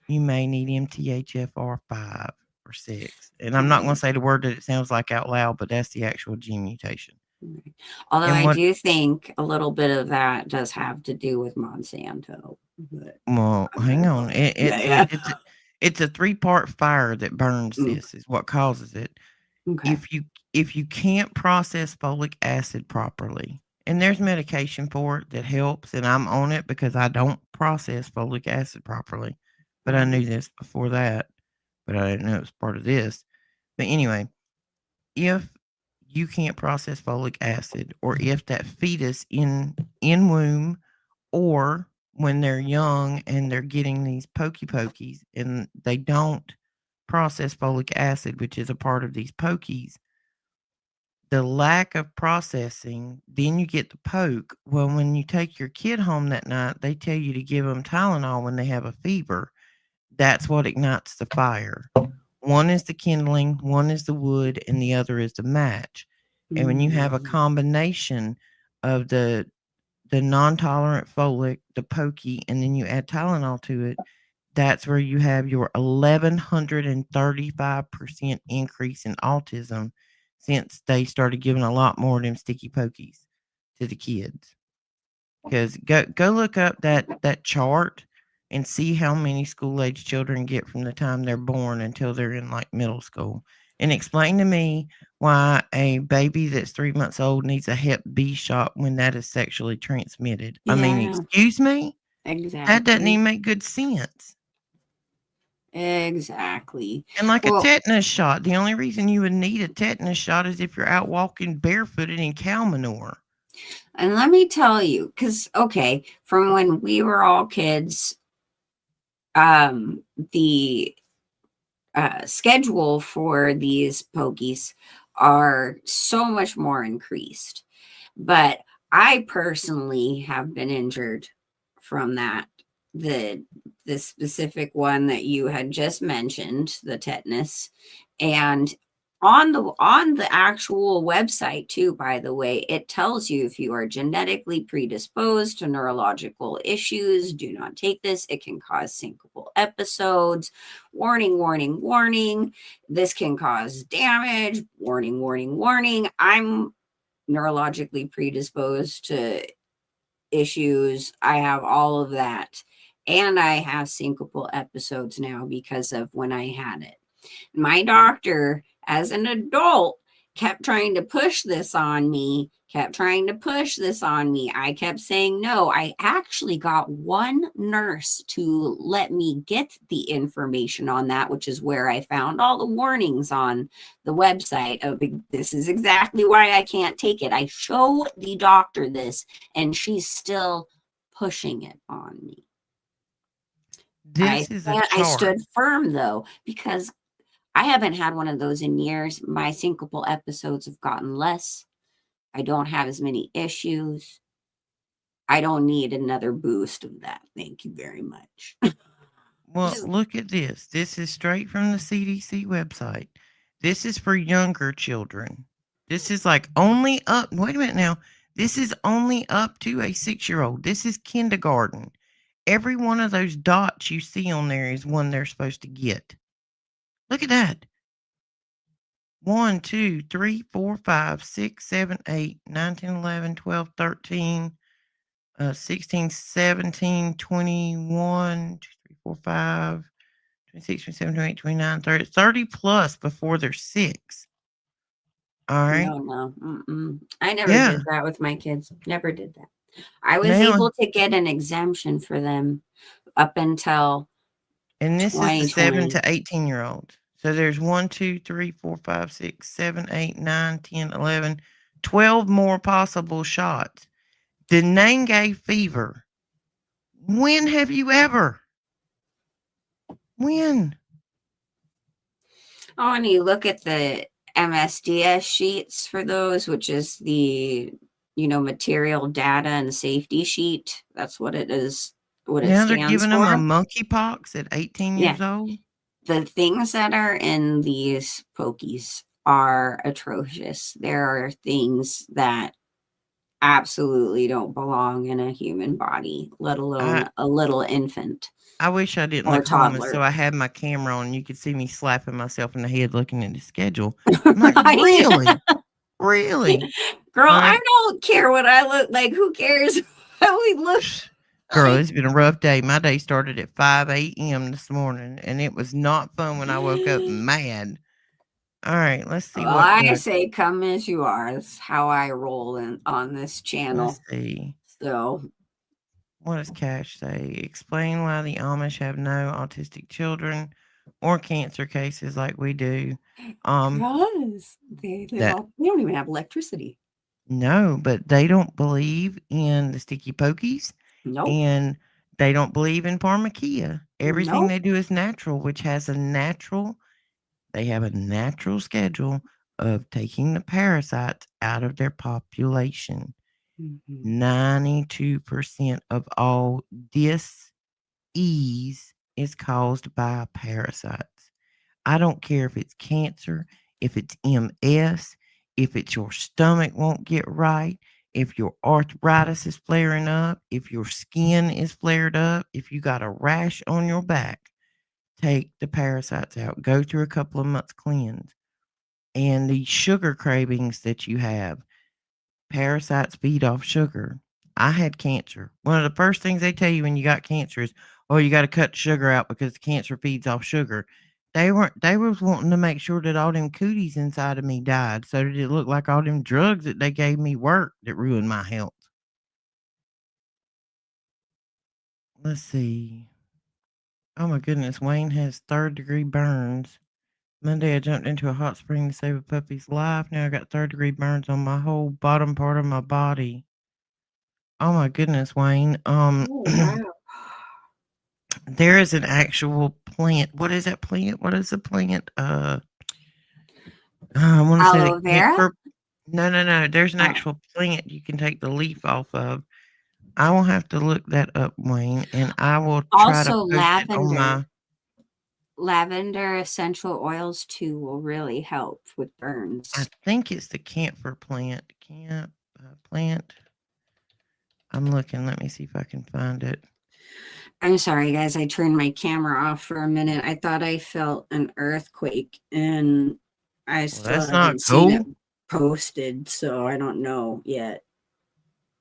You may need MTHFR 5 or 6. And I'm not going Right. to say the word that it sounds like out loud, but that's the actual gene mutation. Right. Although And I what, do think a little bit of that does have to do with Monsanto. But well, I'm hang gonna on. go there. It, Yeah, it's a, yeah. it's a, it's a 3-part fire that burns Mm, this, is what causes it. okay. If you can't process folic acid properly, And there's medication for it that helps, and I'm on it because I don't process folic acid properly. But I knew this before that, but I didn't know it was part of this. But anyway, if you can't process folic acid, or if that fetus in womb, or when they're young and they're getting these pokies and they don't process folic acid, which is a part of these pokies, the lack of processing, then you get the poke. Well, when you take your kid home that night, they tell you to give them Tylenol when they have a fever. That's what ignites the fire. One is the kindling, one is the wood, and the other is the match. And when you have a combination of the non-tolerant folic, the pokey, and then you add Tylenol to it, that's where you have your 1135% increase in autism since they started giving a lot more of them sticky pokies to the kids. Because go look up that chart and see how many school age children get from the time they're born until they're in like middle school. And explain to me why a baby that's 3 months old needs a Hep B shot when that is sexually transmitted. I mean, Yeah, excuse me? That doesn't exactly. even make good sense. Exactly. And like a Well, tetanus shot, the only reason you would need a tetanus shot is if you're out walking barefooted in cow manure. and let me tell you, because, okay, from when we were all kids, the schedule for these pokies are so much more increased. But I personally have been injured from that. The specific one that you had just mentioned, the tetanus, and on the actual website too, by the way, it tells you if you are genetically predisposed to neurological issues, do not take this. It can cause syncopal episodes. Warning, warning, warning. This can cause damage. Warning, warning, warning. I'm neurologically predisposed to issues. I have all of that. And I have syncopal episodes now because of when I had it. My doctor, as an adult, kept trying to push this on me, kept trying to push this on me. I kept saying no. I actually got one nurse to let me get the information on that, which is where I found all the warnings on the website of this is exactly why I can't take it. I show the doctor this, and she's still pushing it on me. This is a I chart. stood firm though, because I haven't had one of those in years. My syncopal episodes have gotten less. I don't have as many issues. I don't need another boost of that. Thank you very much. Well, Just, look at this. This is straight from the CDC website. This is for younger children. This is like only up, wait a minute now. This is only up to a 6-year-old. This is kindergarten. Every one of those dots you see on there is one they're supposed to get. Look at that. 1, 2, 3, 4, 5, 6, 7, 8, 9, 10, 11, 12, 13, 16, 17, 21, 2, 3, 4, 5, 26, 27, 28, 29, 30, 30 plus before they're 6. All right. no. I never Yeah. did that with my kids. Never did that. I was Now, able to get an exemption for them up until and this is the 7 2020. to 18-year-old. So there's 1, 2, 3, 4, 5, 6, 7, 8, 9, 10, 11, 12 more possible shots. The dengue fever. When have you ever? When? Oh, and you look at the MSDS sheets for those, which is the, material data and safety sheet. That's what it is, what it Now they're stands giving them a for. monkeypox at 18 Yeah. years old? The things that are in these pokies are atrocious. There are things that absolutely don't belong in a human body, let alone I a little infant I wish I didn't or look home, and so toddler. I had my camera on, and you could see me slapping myself in the head looking at the schedule. I'm like, Right? "Really? Really?" Girl, I Alright. don't care what I look like. Who cares how we look Girl, like? it's been a rough day. My day started at 5 AM this morning, and it was not fun when I woke up mad. All right, let's see Well, what I the say come as you are. That's how I roll on this let's channel. see. So, What does Cash say? Explain why the Amish have no autistic children or cancer cases like we do. because they live That off, they don't even have electricity. No, but they don't believe in the sticky pokies Nope. and they don't believe in pharmakia. Everything Nope. they do is natural, which has they have a natural schedule of taking the parasites out of their population. Mhm. 92% of all dis-ease is caused by parasites. I don't care if it's cancer, if it's MS, if it's your stomach won't get right, if your arthritis is flaring up, if your skin is flared up, if you got a rash on your back, take the parasites out. Go through a couple of months cleanse. And the sugar cravings that you have, parasites feed off sugar. I had cancer. One of the first things they tell you when you got cancer is, "Oh, you got to cut sugar out because cancer feeds off sugar." They was wanting to make sure that all them cooties inside of me died so that it looked like all them drugs that they gave me worked that ruined my health. Let's see. Oh my goodness, Wayne has third-degree burns. Monday, I jumped into a hot spring to save a puppy's life. Now I got third-degree burns on my whole bottom part of my body. Oh my goodness, Wayne. Oh, wow. There is an actual plant. What is that plant? What is the plant? I want to say the Aloe vera? camphor. No, no, no. There's an Oh, actual plant you can take the leaf off of. I will have to look that up, Wayne, and I will try to also post it on lavender. my. Lavender essential oils too will really help with I burns. think it's the camphor plant. Plant. I'm looking. Let me see if I can find it. I'm sorry, guys. I turned my camera off for a minute. I thought I felt an earthquake and I Well, still that's not haven't seen it cool. posted, so I don't know yet.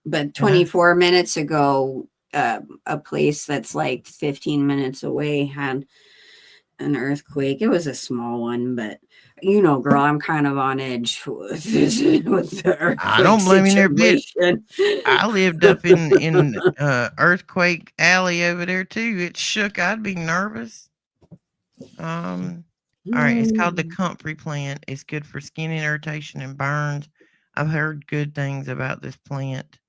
But And I 24 minutes ago, a place that's like 15 minutes away had an earthquake. It was a small one, but girl, I'm kind of on edge with, with the I earthquake don't blame you there a bit. situation. I lived up in earthquake alley over there too. It shook. I'd be nervous. All right. It's called the Hmm. comfrey plant. It's good for skin irritation and burns. I've heard good things about this plant.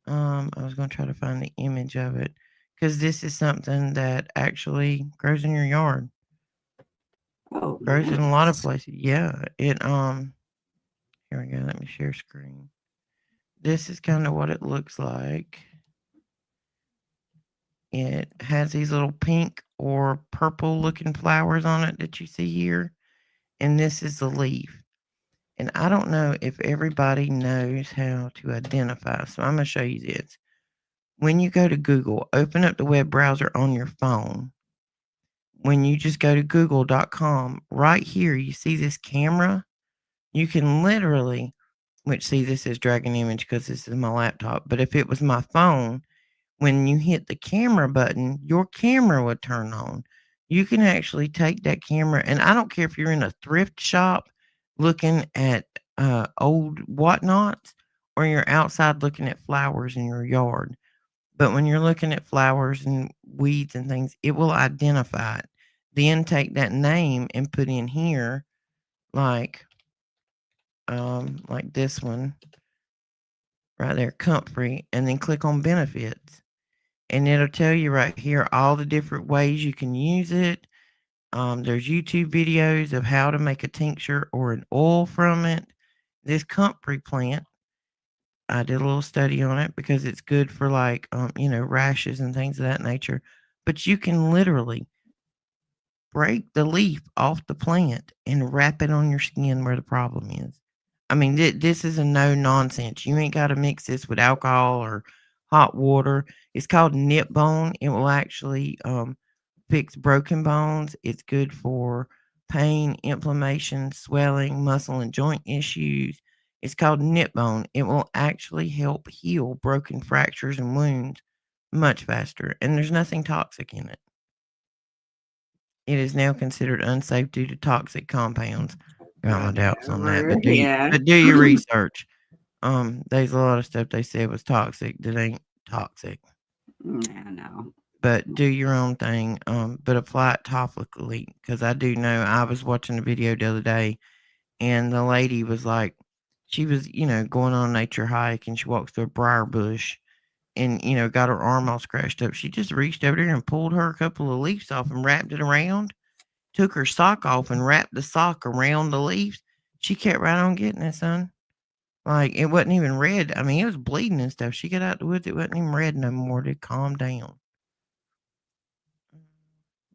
I was going to try to find the image of it because this is something that actually grows in your yard. Oh, Grows in a lot of nice. places. Yeah. Here we go. Let me share screen. This is kind of what it looks like. It has these little pink or purple looking flowers on it that you see here. And this is the leaf. And I don't know if everybody knows how to identify. So I'm going to show you this. When you go to Google, open up the web browser on your phone. When you just go to google.com, right here, you see this camera. You can literally, which see, this is dragging image because this is my laptop. But if it was my phone, when you hit the camera button, your camera would turn on. You can actually take that camera, and I don't care if you're in a thrift shop looking at old whatnots or you're outside looking at flowers in your yard. But when you're looking at flowers and weeds and things, it will identify it. Then take that name and put in here, like this one right there, comfrey, and then click on benefits. And it'll tell you right here all the different ways you can use it. There's YouTube videos of how to make a tincture or an oil from it. This comfrey plant, I did a little study on it because it's good for rashes and things of that nature. But you can literally break the leaf off the plant and wrap it on your skin where the problem is. I mean, this is a no nonsense. You ain't got to mix this with alcohol or hot water. It's called nip bone. It will actually fix broken bones. It's good for pain, inflammation, swelling, muscle and joint issues. It's called nip bone. It will actually help heal broken fractures and wounds much faster. And there's nothing toxic in it. It is now considered unsafe due to toxic compounds. Got my doubts on that, Whatever. Yeah. but do your research. There's a lot of stuff they said was toxic that ain't toxic. I know. But do your own thing. But apply it topically, because I do know I was watching a video the other day, and the lady was like, she was, going on a nature hike, and she walks through a briar bush, and got her arm all scratched up. She just reached over there and pulled her a couple of leaves off and wrapped it around. Took her sock off and wrapped the sock around the leaves. She kept right on getting it, son. Like, it wasn't even red. I mean, it was bleeding and stuff. She got out the woods, it wasn't even red no more. It calmed down.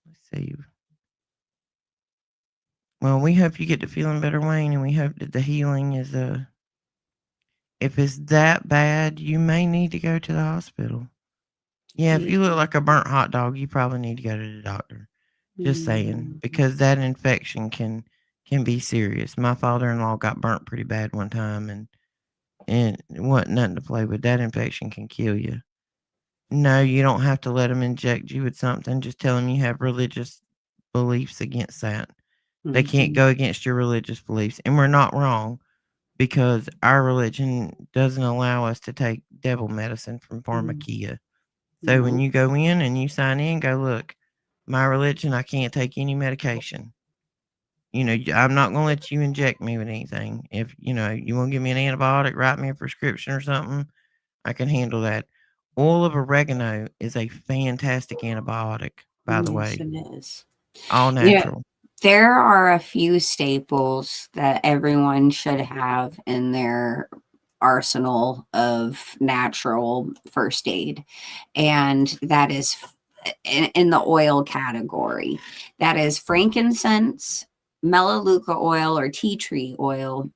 Let's see. Well, we hope you get to feeling better, Wayne, and we hope that the healing is if it's that bad, you may need to go to the hospital. Yeah, if you look like a burnt hot dog, you probably need to go to the doctor. Just saying, because that infection can be serious. My father-in-law got burnt pretty bad one time, and it wasn't nothing to play with. That infection can kill you. No, you don't have to let them inject you with something. Just tell them you have religious beliefs against that. They can't go against your religious beliefs. And we're not wrong, because our religion doesn't allow us to take devil medicine from pharmakia. So when you go in and you sign in, go, look, my religion, I can't take any medication. I'm not going to let you inject me with anything. If, you want to give me an antibiotic, write me a prescription or something, I can handle that. Oil of oregano is a fantastic antibiotic, by the way. Yes, it is. All natural. There are a few staples that everyone should have in their arsenal of natural first aid, and that is in the oil category. That is frankincense, melaleuca oil or tea tree oil,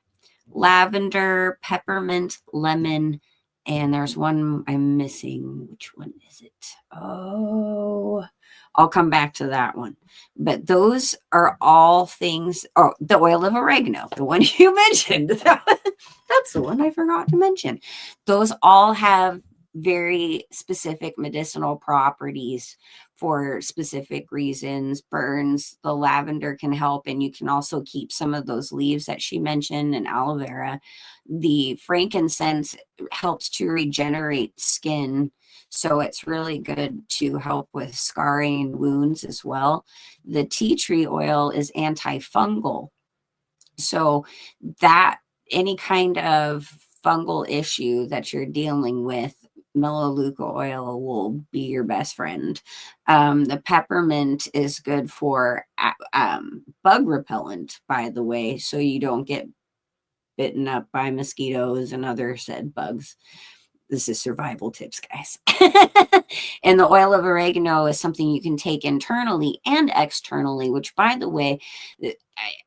lavender, peppermint, lemon, and there's one I'm missing. Which one is it? Oh, I'll come back to that one. But those are all things. Oh, the oil of oregano, the one you mentioned. That's the one I forgot to mention. Those all have very specific medicinal properties for specific reasons. Burns, the lavender can help, and you can also keep some of those leaves that she mentioned, and aloe vera. The frankincense helps to regenerate skin, so it's really good to help with scarring and wounds as well. The tea tree oil is antifungal, so that any kind of fungal issue that you're dealing with, melaleuca oil will be your best friend. The peppermint is good for bug repellent, by the way, so you don't get bitten up by mosquitoes and other said bugs. This is survival tips, guys. And the oil of oregano is something you can take internally and externally, which, by the way,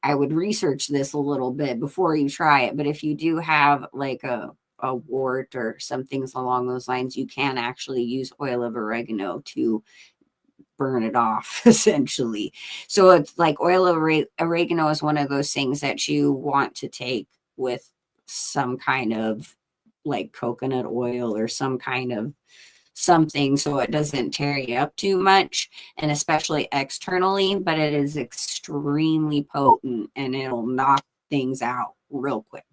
I would research this a little bit before you try it. But if you do have like a wart or some things along those lines, you can actually use oil of oregano to burn it off, essentially. So it's like oil of oregano is one of those things that you want to take with some kind of like coconut oil or some kind of something, so it doesn't tear you up too much, and especially externally. But it is extremely potent, and it'll knock things out real quick.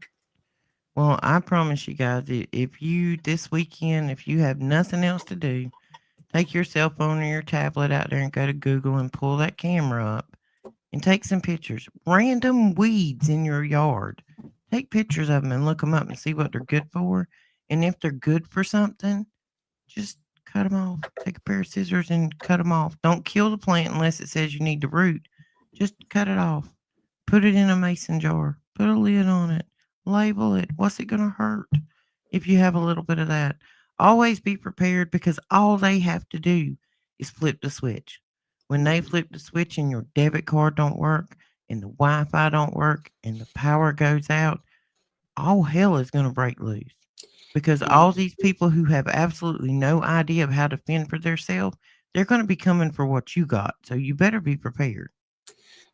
Well, I promise you guys, if you this weekend, if you have nothing else to do, take your cell phone or your tablet out there and go to Google and pull that camera up and take some pictures. Random weeds in your yard. Take pictures of them and look them up and see what they're good for. And if they're good for something, just cut them off. Take a pair of scissors and cut them off. Don't kill the plant unless it says you need the root. Just cut it off. Put it in a mason jar. Put a lid on it. Label it. What's it going to hurt if you have a little bit of that? Always be prepared, because all they have to do is flip the switch. When they flip the switch and your debit card don't work and the Wi-Fi don't work and the power goes out, all hell is going to break loose, because all these people who have absolutely no idea of how to fend for themselves, they're going to be coming for what you got. So you better be prepared.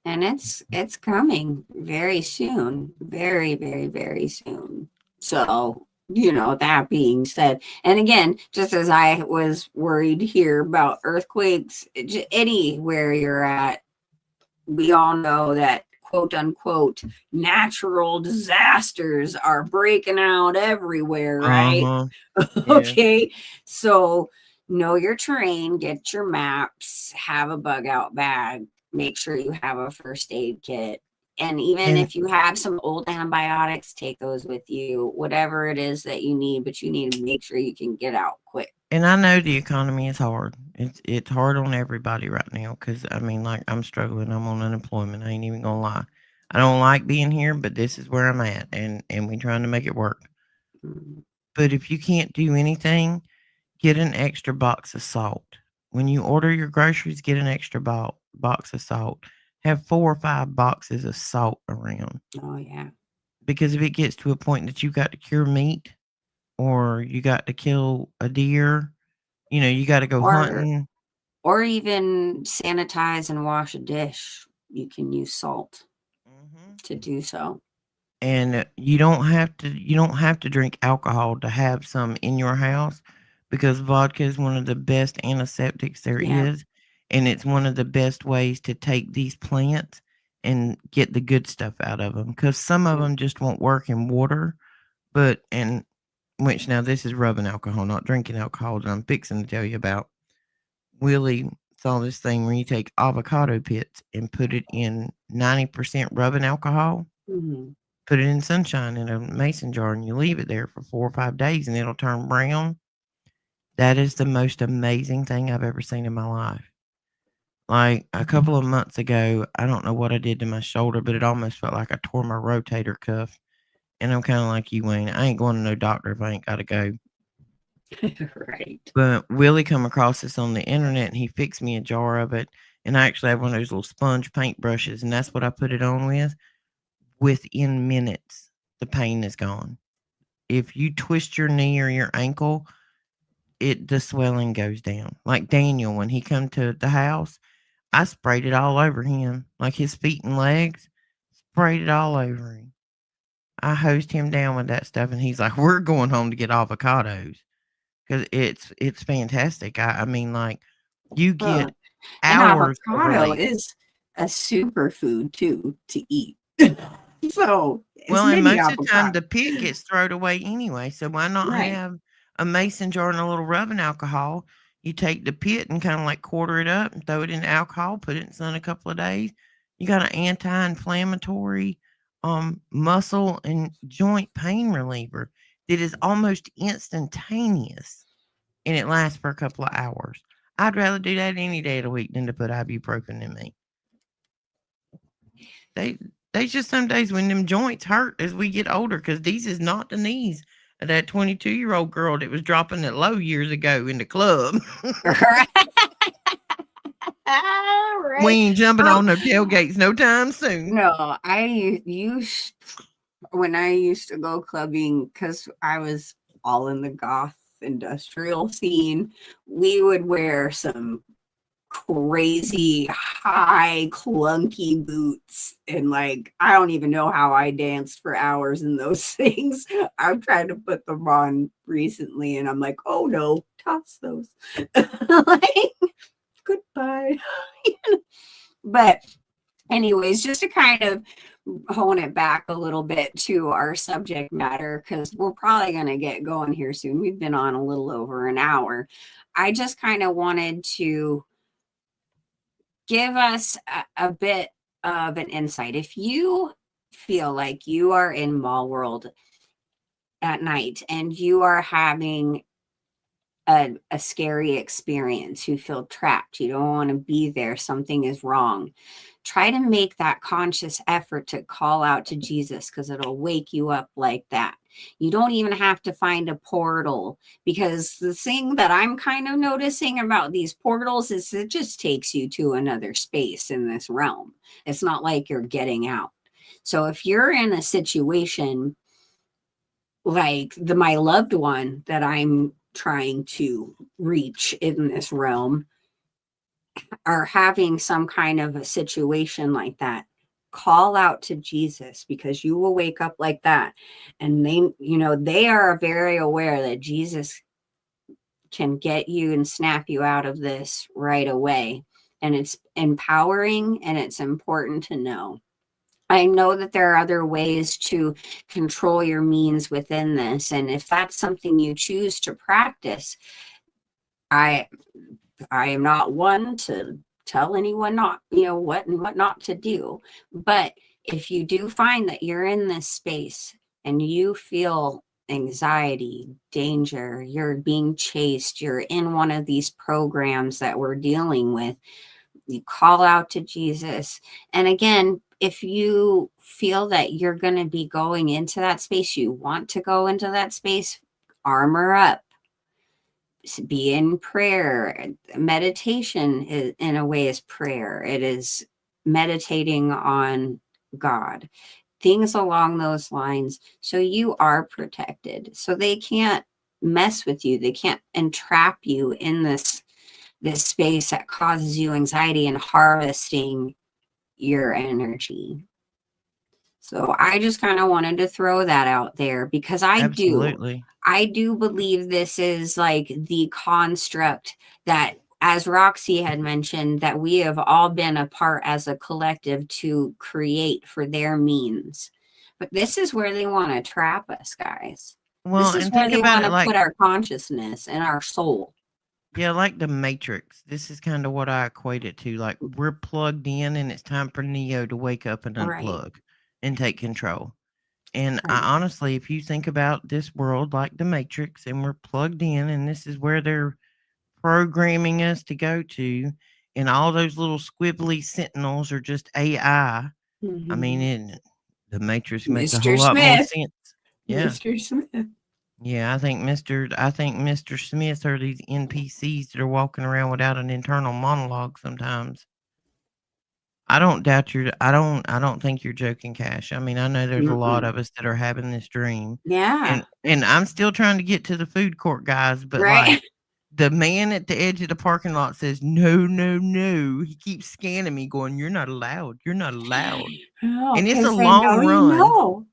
And it's coming very soon, very, very, very soon. So, that being said, and again, just as I was worried here about earthquakes, anywhere you're at, we all know that quote unquote natural disasters are breaking out everywhere, right? Yeah. Okay, so know your terrain, get your maps, have a bug out bag, make sure you have a first aid kit. And even And if you have some old antibiotics, take those with you, whatever it is that you need, but you need to make sure you can get out quick. and I know the economy is hard. It's hard on everybody right now because I mean, like I'm struggling. I'm on unemployment. I ain't even gonna lie. I don't like being here, but this is where I'm at, and we trying to make it work. Mhm. But if you can't do anything, get an extra box of salt. When you order your groceries, get an extra box of salt. Have 4 or 5 boxes of salt around Oh, yeah. because if it gets to a point that you got to cure meat or you got to kill a deer, you got to go Or hunting. or even sanitize and wash a dish. You can use salt Mhm. to do so. And you don't have to drink alcohol to have some in your house because vodka is one of the best antiseptics there Yeah. is, and it's one of the best ways to take these plants and get the good stuff out of them. Because some of Yeah. them just won't work in water, but and which now this is rubbing alcohol, not drinking alcohol that I'm fixing to tell you about. Willie saw this thing where you take avocado pits and put it in 90% rubbing alcohol, Mhm. put it in sunshine in a mason jar, and you leave it there for 4 or 5 days, and it'll turn brown. That is the most amazing thing I've ever seen in my life. Like, a couple of months ago, I don't know what I did to my shoulder, but it almost felt like I tore my rotator cuff, and I'm kinda like you, Wayne. I ain't going to no doctor if I ain't gotta go. Right. But Willie come across this on the internet, and he fixed me a jar of it, and I actually have one of those little sponge paintbrushes, and that's what I put it on with. Within minutes, the pain is gone. If you twist your knee or your ankle, the swelling goes down. Like Daniel, when he come to the house, I sprayed it all over him, like his feet and legs, sprayed it all over him. I hosed him down with that stuff, and he's like, "We're going home to get avocados because it's fantastic." I mean, like you Uh, get and hours of avocado relief. is a superfood too to eat. So as Well, and many most of the time avocado. the pit gets thrown away anyway, so why not Right. have a mason jar and a little rubbing alcohol? You take the pit and kinda, like, quarter it up and throw it in the alcohol, put it in the sun a couple of days. You got an anti-inflammatory, muscle and joint pain reliever that is almost instantaneous, and it lasts for a couple of hours. I'd rather do that any day of the week than to put ibuprofen in me. They there's just some days when them joints hurt as we get older because these is not the knees of that 22-year-old girl that was dropping it low years ago in the club. We Right. ain't jumping Oh, on no tailgates no time soon. no, I used when I used to go clubbing because I was all in the goth industrial scene, we would wear some crazy high clunky boots and like I don't even know how I danced for hours in those things. I've tried to put them on recently and I'm like, oh no, toss those. Like goodbye. But anyways, just to kind of hone it back a little bit to our subject matter, because we're probably going to get going here soon. We've been on a little over an hour. I just kind of wanted to give us a bit of an insight. If you feel like you are in mall world at night and you are having a scary experience, you feel trapped, you don't want to be there, something is wrong, try to make that conscious effort to call out to Jesus because it'll wake you up like that. You don't even have to find a portal because the thing that I'm kind of noticing about these portals is it just takes you to another space in this realm. It's not like you're getting out. So if you're in a situation like my loved one that I'm trying to reach in this realm are having some kind of a situation like that, call out to Jesus because you will wake up like that. And they are very aware that Jesus can get you and snap you out of this right away. And it's empowering and it's important to know. I know that there are other ways to control your means within this. And if that's something you choose to practice, I I am not one to tell anyone not, what and what not to do. But if you do find that you're in this space and you feel anxiety, danger, you're being chased, you're in one of these programs that we're dealing with, you call out to Jesus. And again, if you feel that you're going to be going into that space, you want to go into that space, armor up, be in prayer. Meditation is, in a way, is prayer. It is meditating on God, things along those lines. So you are protected. So they can't mess with you. They can't entrap you in this space that causes you anxiety and harvesting your energy. So I just kind of wanted to throw that out there because Absolutely. I do believe this is like the construct that, as Roxy had mentioned, that we have all been a part as a collective to create for their means. But this is where they want to trap us, guys. Well, This is and where think they about want it to like, put our consciousness and our soul. yeah, like the Matrix. This is kind of what I equate it to. Like we're plugged in and it's time for Neo to wake up and Right, unplug and take control. And I right. honestly, if you think about this world like the Matrix and we're plugged in and this is where they're programming us to go to, and all those little squibbly sentinels are just AI. I mean, Mhm. the Matrix makes a whole Mr. lot more Smith. sense. Yeah. Mr. Smith. Yeah, I think Mr. Smith are these NPCs that are walking around without an internal monologue sometimes. I don't think you're joking, Cash. I mean, I know there's a lot Mm-mm. of us that are having this dream. Yeah. And I'm still trying to get to the food court guys, but like Right. the man at the edge of the parking lot says, "No, no, no." He keeps scanning me going, "You're not allowed. You're not allowed." Oh, And it's a because they know long you run. know.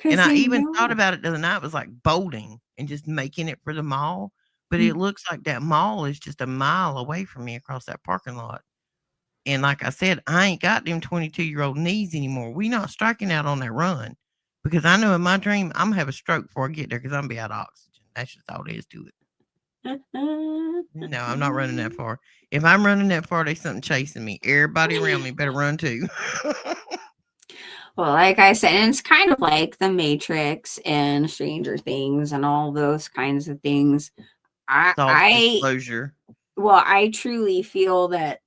And Because I they even thought know. about it the other night, it was like bolting and just making it for the mall, but Mm. it looks like that mall is just a mile away from me across that parking lot. And like I said, I ain't got them 22-year-old knees anymore. We not striking out on that run because I know in my dream I'm gonna have a stroke before I get there because I'm gonna be out of oxygen. That's just all there is to it. No, I'm not running that far. If I'm running that far, there's something chasing me. Everybody around me better run too. Well, like I said, and it's kind of like the Matrix and Stranger Things and all those kinds of things. I, Soft I, disclosure. well, I truly feel that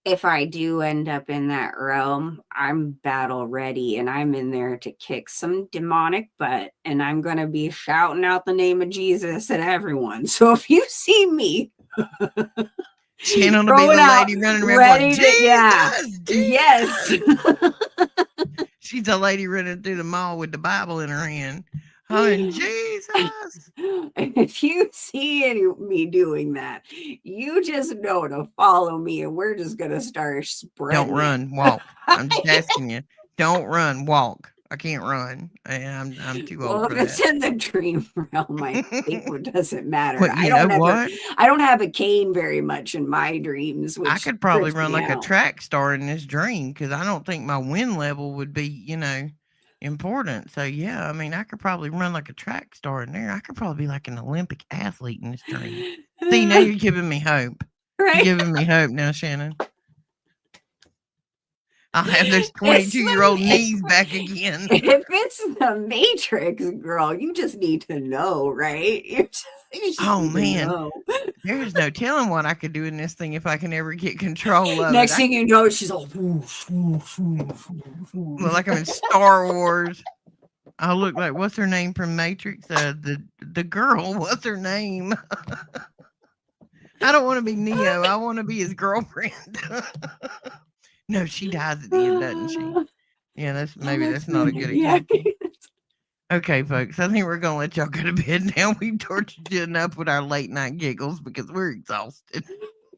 if I do end up in that realm, I'm battle ready and I'm in there to kick some demonic butt and I'm going to be shouting out the name of Jesus at everyone. So if you see me Shannon will be going the out lady running around going, ready to, yeah, Jesus, yes. Jesus. She's a lady running through the mall with the Bible in her hand. Hollering, Jesus. If you see me doing that, you just know to follow me and we're just going to start Don't spreading it. run, walk. I'm just asking you. Don't run, walk. I can't run. I'm too Well, old if for it's that. in the dream realm, I think it doesn't matter. But you know what? I don't have a cane very much in my dreams, I which could probably trips run me like a out. track star in this dream because I don't think my wind level would be, important. So yeah, I mean, I could probably run like a track star in there. I could probably be like an Olympic athlete in this dream. See, now you're giving me hope. You're Right? giving me hope now, Shannon. I'll have those It's 22-year-old knees back again. if it's the Matrix, girl, you just need to know, right? You just Oh need to man, know. there's no telling what I could do in this thing if I can ever get control of it. Next I thing could you know, she's all whoosh, look like I'm in Star Wars. I look like what's her name from Matrix? The girl. What's her name? I don't want to be Neo. I want to be his girlfriend. No, she dies at the end, doesn't she? Yeah, that's Oh, maybe that's that's not a funny. good Yeah. example. Okay, folks, I think we're gonna let y'all go to bed now. We've tortured you enough with our late night giggles because we're exhausted.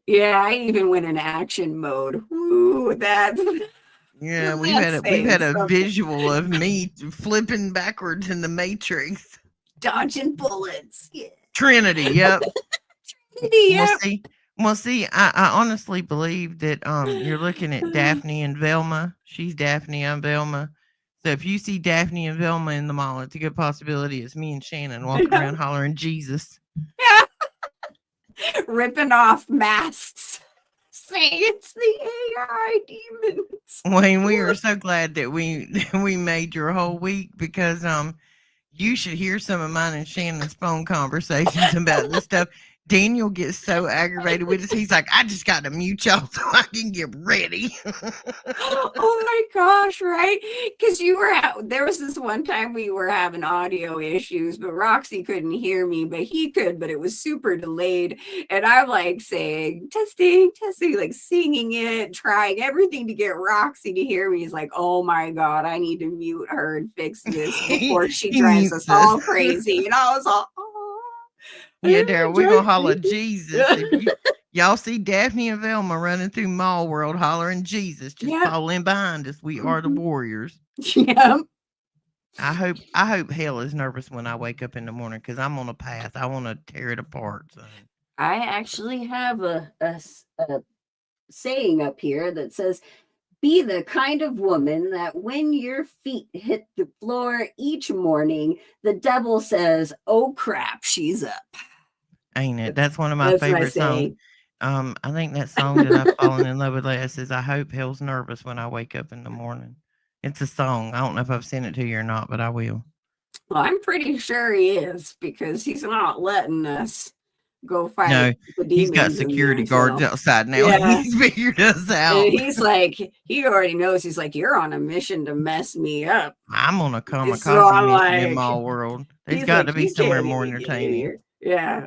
Yeah, I even went in action mode. Ooh, Yeah, that's we've saying had a something. visual of me flipping backwards in the Matrix. Dodging bullets. Yeah. Trinity, yep. Well, Yep. see, Well, see, I honestly believe that you're looking at Daphne and Velma. She's Daphne, I'm Velma. So if you see Daphne and Velma in the mall, it's a good possibility it's me and Shannon walking Yeah. around hollering Jesus. Yeah. Ripping off masks. Saying it's the AI demons. Wayne, we are so glad that we that we made your whole week because you should hear some of mine and Shannon's phone conversations about this stuff. Daniel gets so aggravated with us. He's like, I just got to mute y'all so I can get ready. Oh my gosh, right? Because there was this one time we were having audio issues, but Roxy couldn't hear me, but he could, but it was super delayed. And I'm like saying, testing, testing, like singing it, trying everything to get Roxy to hear me. He's like, oh my God, I need to mute her and fix this before she He drives us mutes us. all crazy. And I was all, oh, Yeah, Daryl, we're gonna holler Jake. Jesus. If y'all see Daphne and Velma running through Mall World hollering Jesus, just Yeah. fall in behind us. We are the warriors. Yeah. I hope hell is nervous when I wake up in the morning because I'm on a path. I want to tear it apart, son. I actually have a saying up here that says, be the kind of woman that when your feet hit the floor each morning, the devil says, oh crap, she's up. Ain't it? That's one of my That's my favorite songs. saying. I think that song that I've fallen in love with lately says, I hope hell's nervous when I wake up in the morning. It's a song. I don't know if I've sent it to you or not, but I will. Well, I'm pretty sure he is because he's not letting us go fight No, the he's got demons in security there. guards So, outside now. yeah. He's figured us And out. he's like, he already knows. He's like, you're on a mission to mess me up. I'm on a So kamikaze I'm mission in like, my world. There's he's got like, to be you somewhere can't more even get in entertaining. here. Yeah.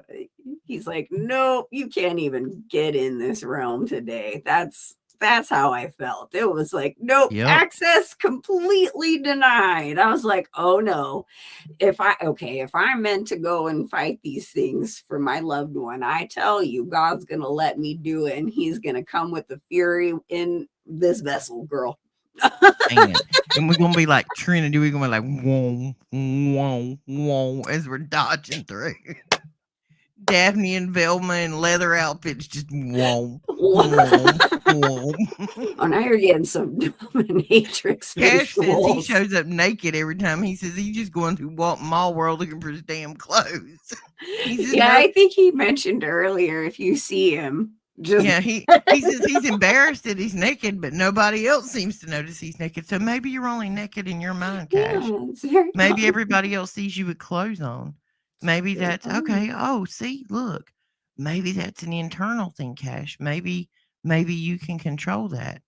He's like, nope, you can't even get in this realm today. That's how I felt. It was like, nope, Yep. access completely denied. I was like, oh no. If I'm meant to go and fight these things for my loved one, I tell you, God's gonna let me do it, and he's gonna come with the fury in this vessel, girl. Ain't it? And we're gonna be like Trinity. We're gonna be like whoa, whoa, whoa as we're dodging through. Daphne and Velma in leather outfits, just whoa, whoa, whoa. Oh, now you're getting some dominatrix Cash says he visuals. shows up naked every time. He says he's just going through Mall World looking for his damn clothes. He says Yeah, no. I think he mentioned earlier if you see him, just Yeah, he says he's embarrassed that he's naked, but nobody else seems to notice he's naked. So maybe you're only naked in your mind, yeah, Cash. it's very Maybe common. everybody else sees you with clothes on. Maybe Very that's common. okay. Oh, see, look. Maybe that's an internal thing, Cash. Maybe you can control that.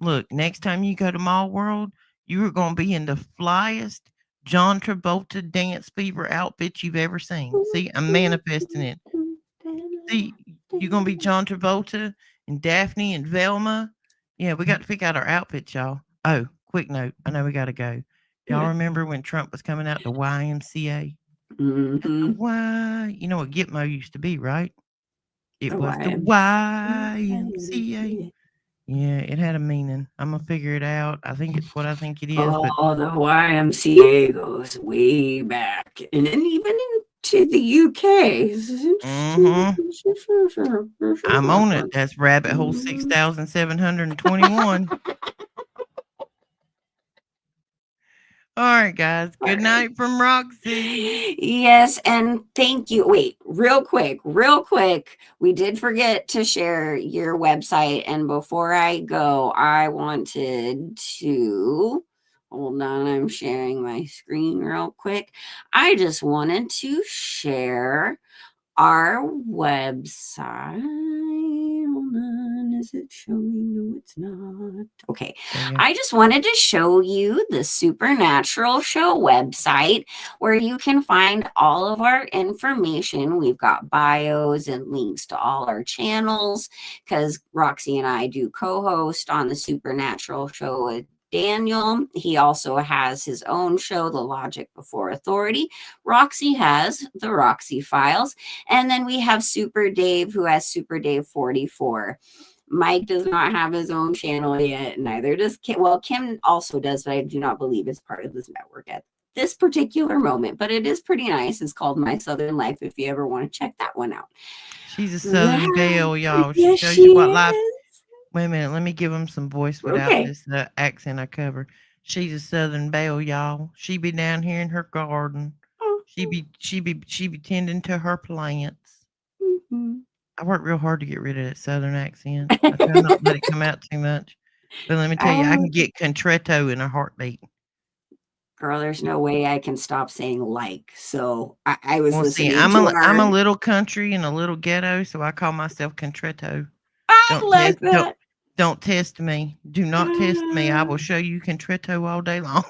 Look, next time you go to Mall World, you are going to be in the flyest John Travolta dance fever outfit you've ever seen. See, I'm manifesting it. See, you're going to be John Travolta and Daphne and Velma. Yeah, we got to pick out our outfits, y'all. Oh, quick note. I know we got to go. Y'all remember when Trump was coming out the YMCA? At the Mm-hmm. Y. You know what Gitmo used to be, right? It The was the YMCA. YMCA. Yeah, it had a meaning. I'm gonna figure it out. I think it's what I think it is, but Oh, the YMCA goes way back, and then even into the UK. mhm, I'm on it. That's rabbit hole Mhm. 6,721. All right, guys. All Good right. night from Roxy. Yes, and thank you. Wait, real quick. We did forget to share your website. And before I go, I wanted to hold on. I'm sharing my screen real quick. I just wanted to share our website. Hold on, is it showing? No, it's not. Okay. There you go. I just wanted to show you the Supernatural Show website where you can find all of our information. We've got bios and links to all our channels because Roxy and I do co-host on the Supernatural Show with Daniel. He also has his own show, The Logic Before Authority. Roxy has the Roxy Files. And then we have Super Dave, who has Super Dave 44. Mike does not have his own channel yet. Neither does Kim. Well, Kim also does, but I do not believe it's part of this network this particular moment, but it is pretty nice. It's called My Southern Life if you ever want to check that one out. She's a Southern belle, y'all. She Yes, shows she you what life. is. Wait a minute, let me give them some voice without Okay. this accent I cover. She's a Southern belle, y'all. She be down here in her garden. She be tending to her plants. Mm-hmm. I work real hard to get rid of that Southern accent. I try not to let it come out too much. But let me tell you, I can get contretto in a heartbeat. Girl, there's no way I can stop saying like. So I was Well, see, listening to I'm a our. little country and a little ghetto, so I call myself contretto. I like that. Don't test me. Do not test me. I will show you contretto all day long.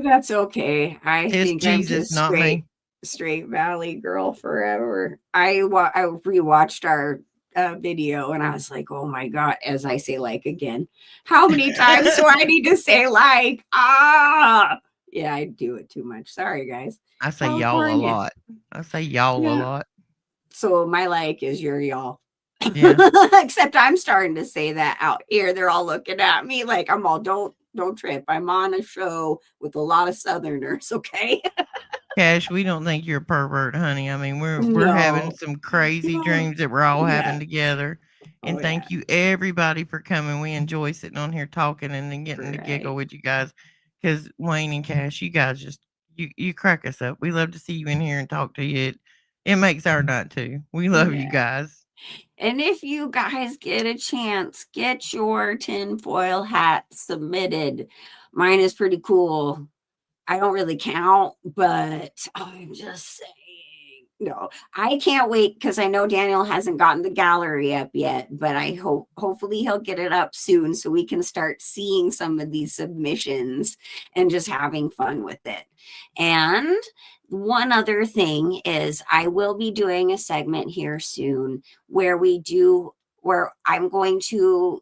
That's okay. I Test think I'm Jesus, just not me. straight Valley girl forever. I rewatched our video and I was like, oh my God, as I say like again, how many times do I need to say like? Yeah, I do it too much. Sorry, guys. I say y'all a lot. Yeah. So my like is your y'all. Yeah. Except I'm starting to say that out here. They're all looking at me like I'm all don't trip. I'm on a show with a lot of Southerners, okay? Cash, we don't think you're a pervert, honey. I mean, we're having No. some crazy dreams that we're all having together. And Oh, thank you everybody for coming. We enjoy sitting on here talking and then getting to giggle right. with you guys. Because Wayne and Cash, you guys just you crack us up. We love to see you in here and talk to you. It makes our night too. We love you guys. And if you guys get a chance, get your tinfoil hat submitted. Mine is pretty cool. I don't really count, but I'm just saying. No, I can't wait because I know Daniel hasn't gotten the gallery up yet, but I hopefully he'll get it up soon so we can start seeing some of these submissions and just having fun with it. And one other thing is I will be doing a segment here soon where I'm going to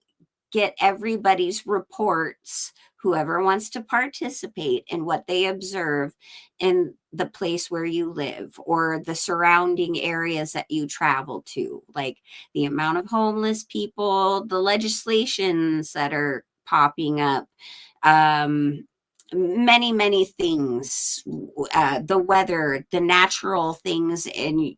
get everybody's reports, whoever wants to participate, in what they observe in the place where you live or the surrounding areas that you travel to, like the amount of homeless people, the legislations that are popping up, many things, the weather, the natural things in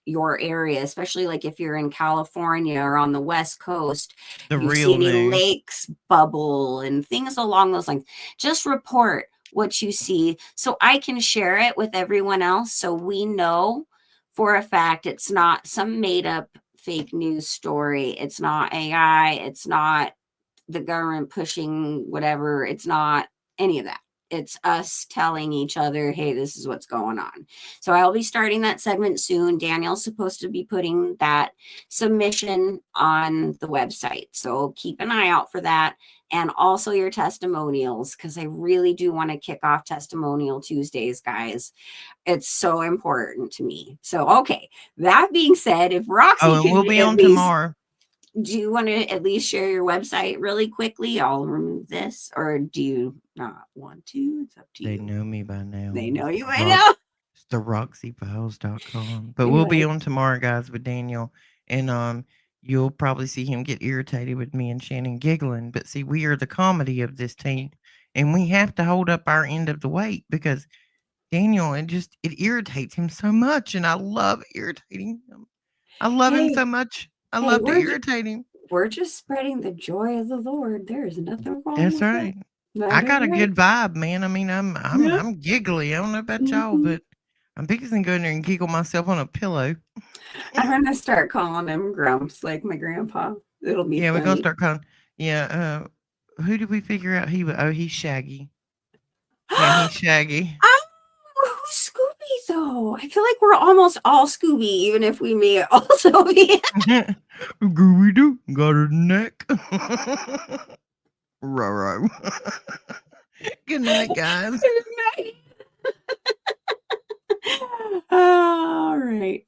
your area, especially like if you're in California or on the West Coast, The if you see real any news. lakes bubble and things along those lines, just report what you see so I can share it with everyone else so we know for a fact it's not some made up fake news story. It's not AI. It's not the government pushing whatever. It's not any of that. It's us telling each other, hey, this is what's going on. So I'll be starting that segment soon. Daniel's supposed to be putting that submission on the website. So keep an eye out for that. And also your testimonials, because I really do want to kick off Testimonial Tuesdays, guys. It's so important to me. So, okay. That being said, if Roxy Oh, and we'll be on least, tomorrow. do you want to at least share your website really quickly? I'll remove this, or do you not want to? It's up to They you. know me by now. They know you by now. It's the RoxyFiles.com. But we'll be on tomorrow, guys, with Daniel. And you'll probably see him get irritated with me and Shannon giggling. But see, we are the comedy of this team. And we have to hold up our end of the weight because Daniel, it irritates him so much. And I love irritating him. I love him so much. I love to irritate him. We're just spreading the joy of the Lord. There is nothing wrong That's with right. that. I got a good vibe, man. I mean, I'm giggly. I don't know about y'all, but I'm fixing to go in there and giggle myself on a pillow. I'm gonna start calling him Grumps like my grandpa. It'll be Yeah, funny. we're gonna start calling. Yeah, who did we figure out he was? Oh, he's Shaggy. Yeah, he's Shaggy. Who's Scooby though? I feel like we're almost all Scooby, even if we may also be. Scooby Doo got a neck. Right. Good night, guys. Good night. All right.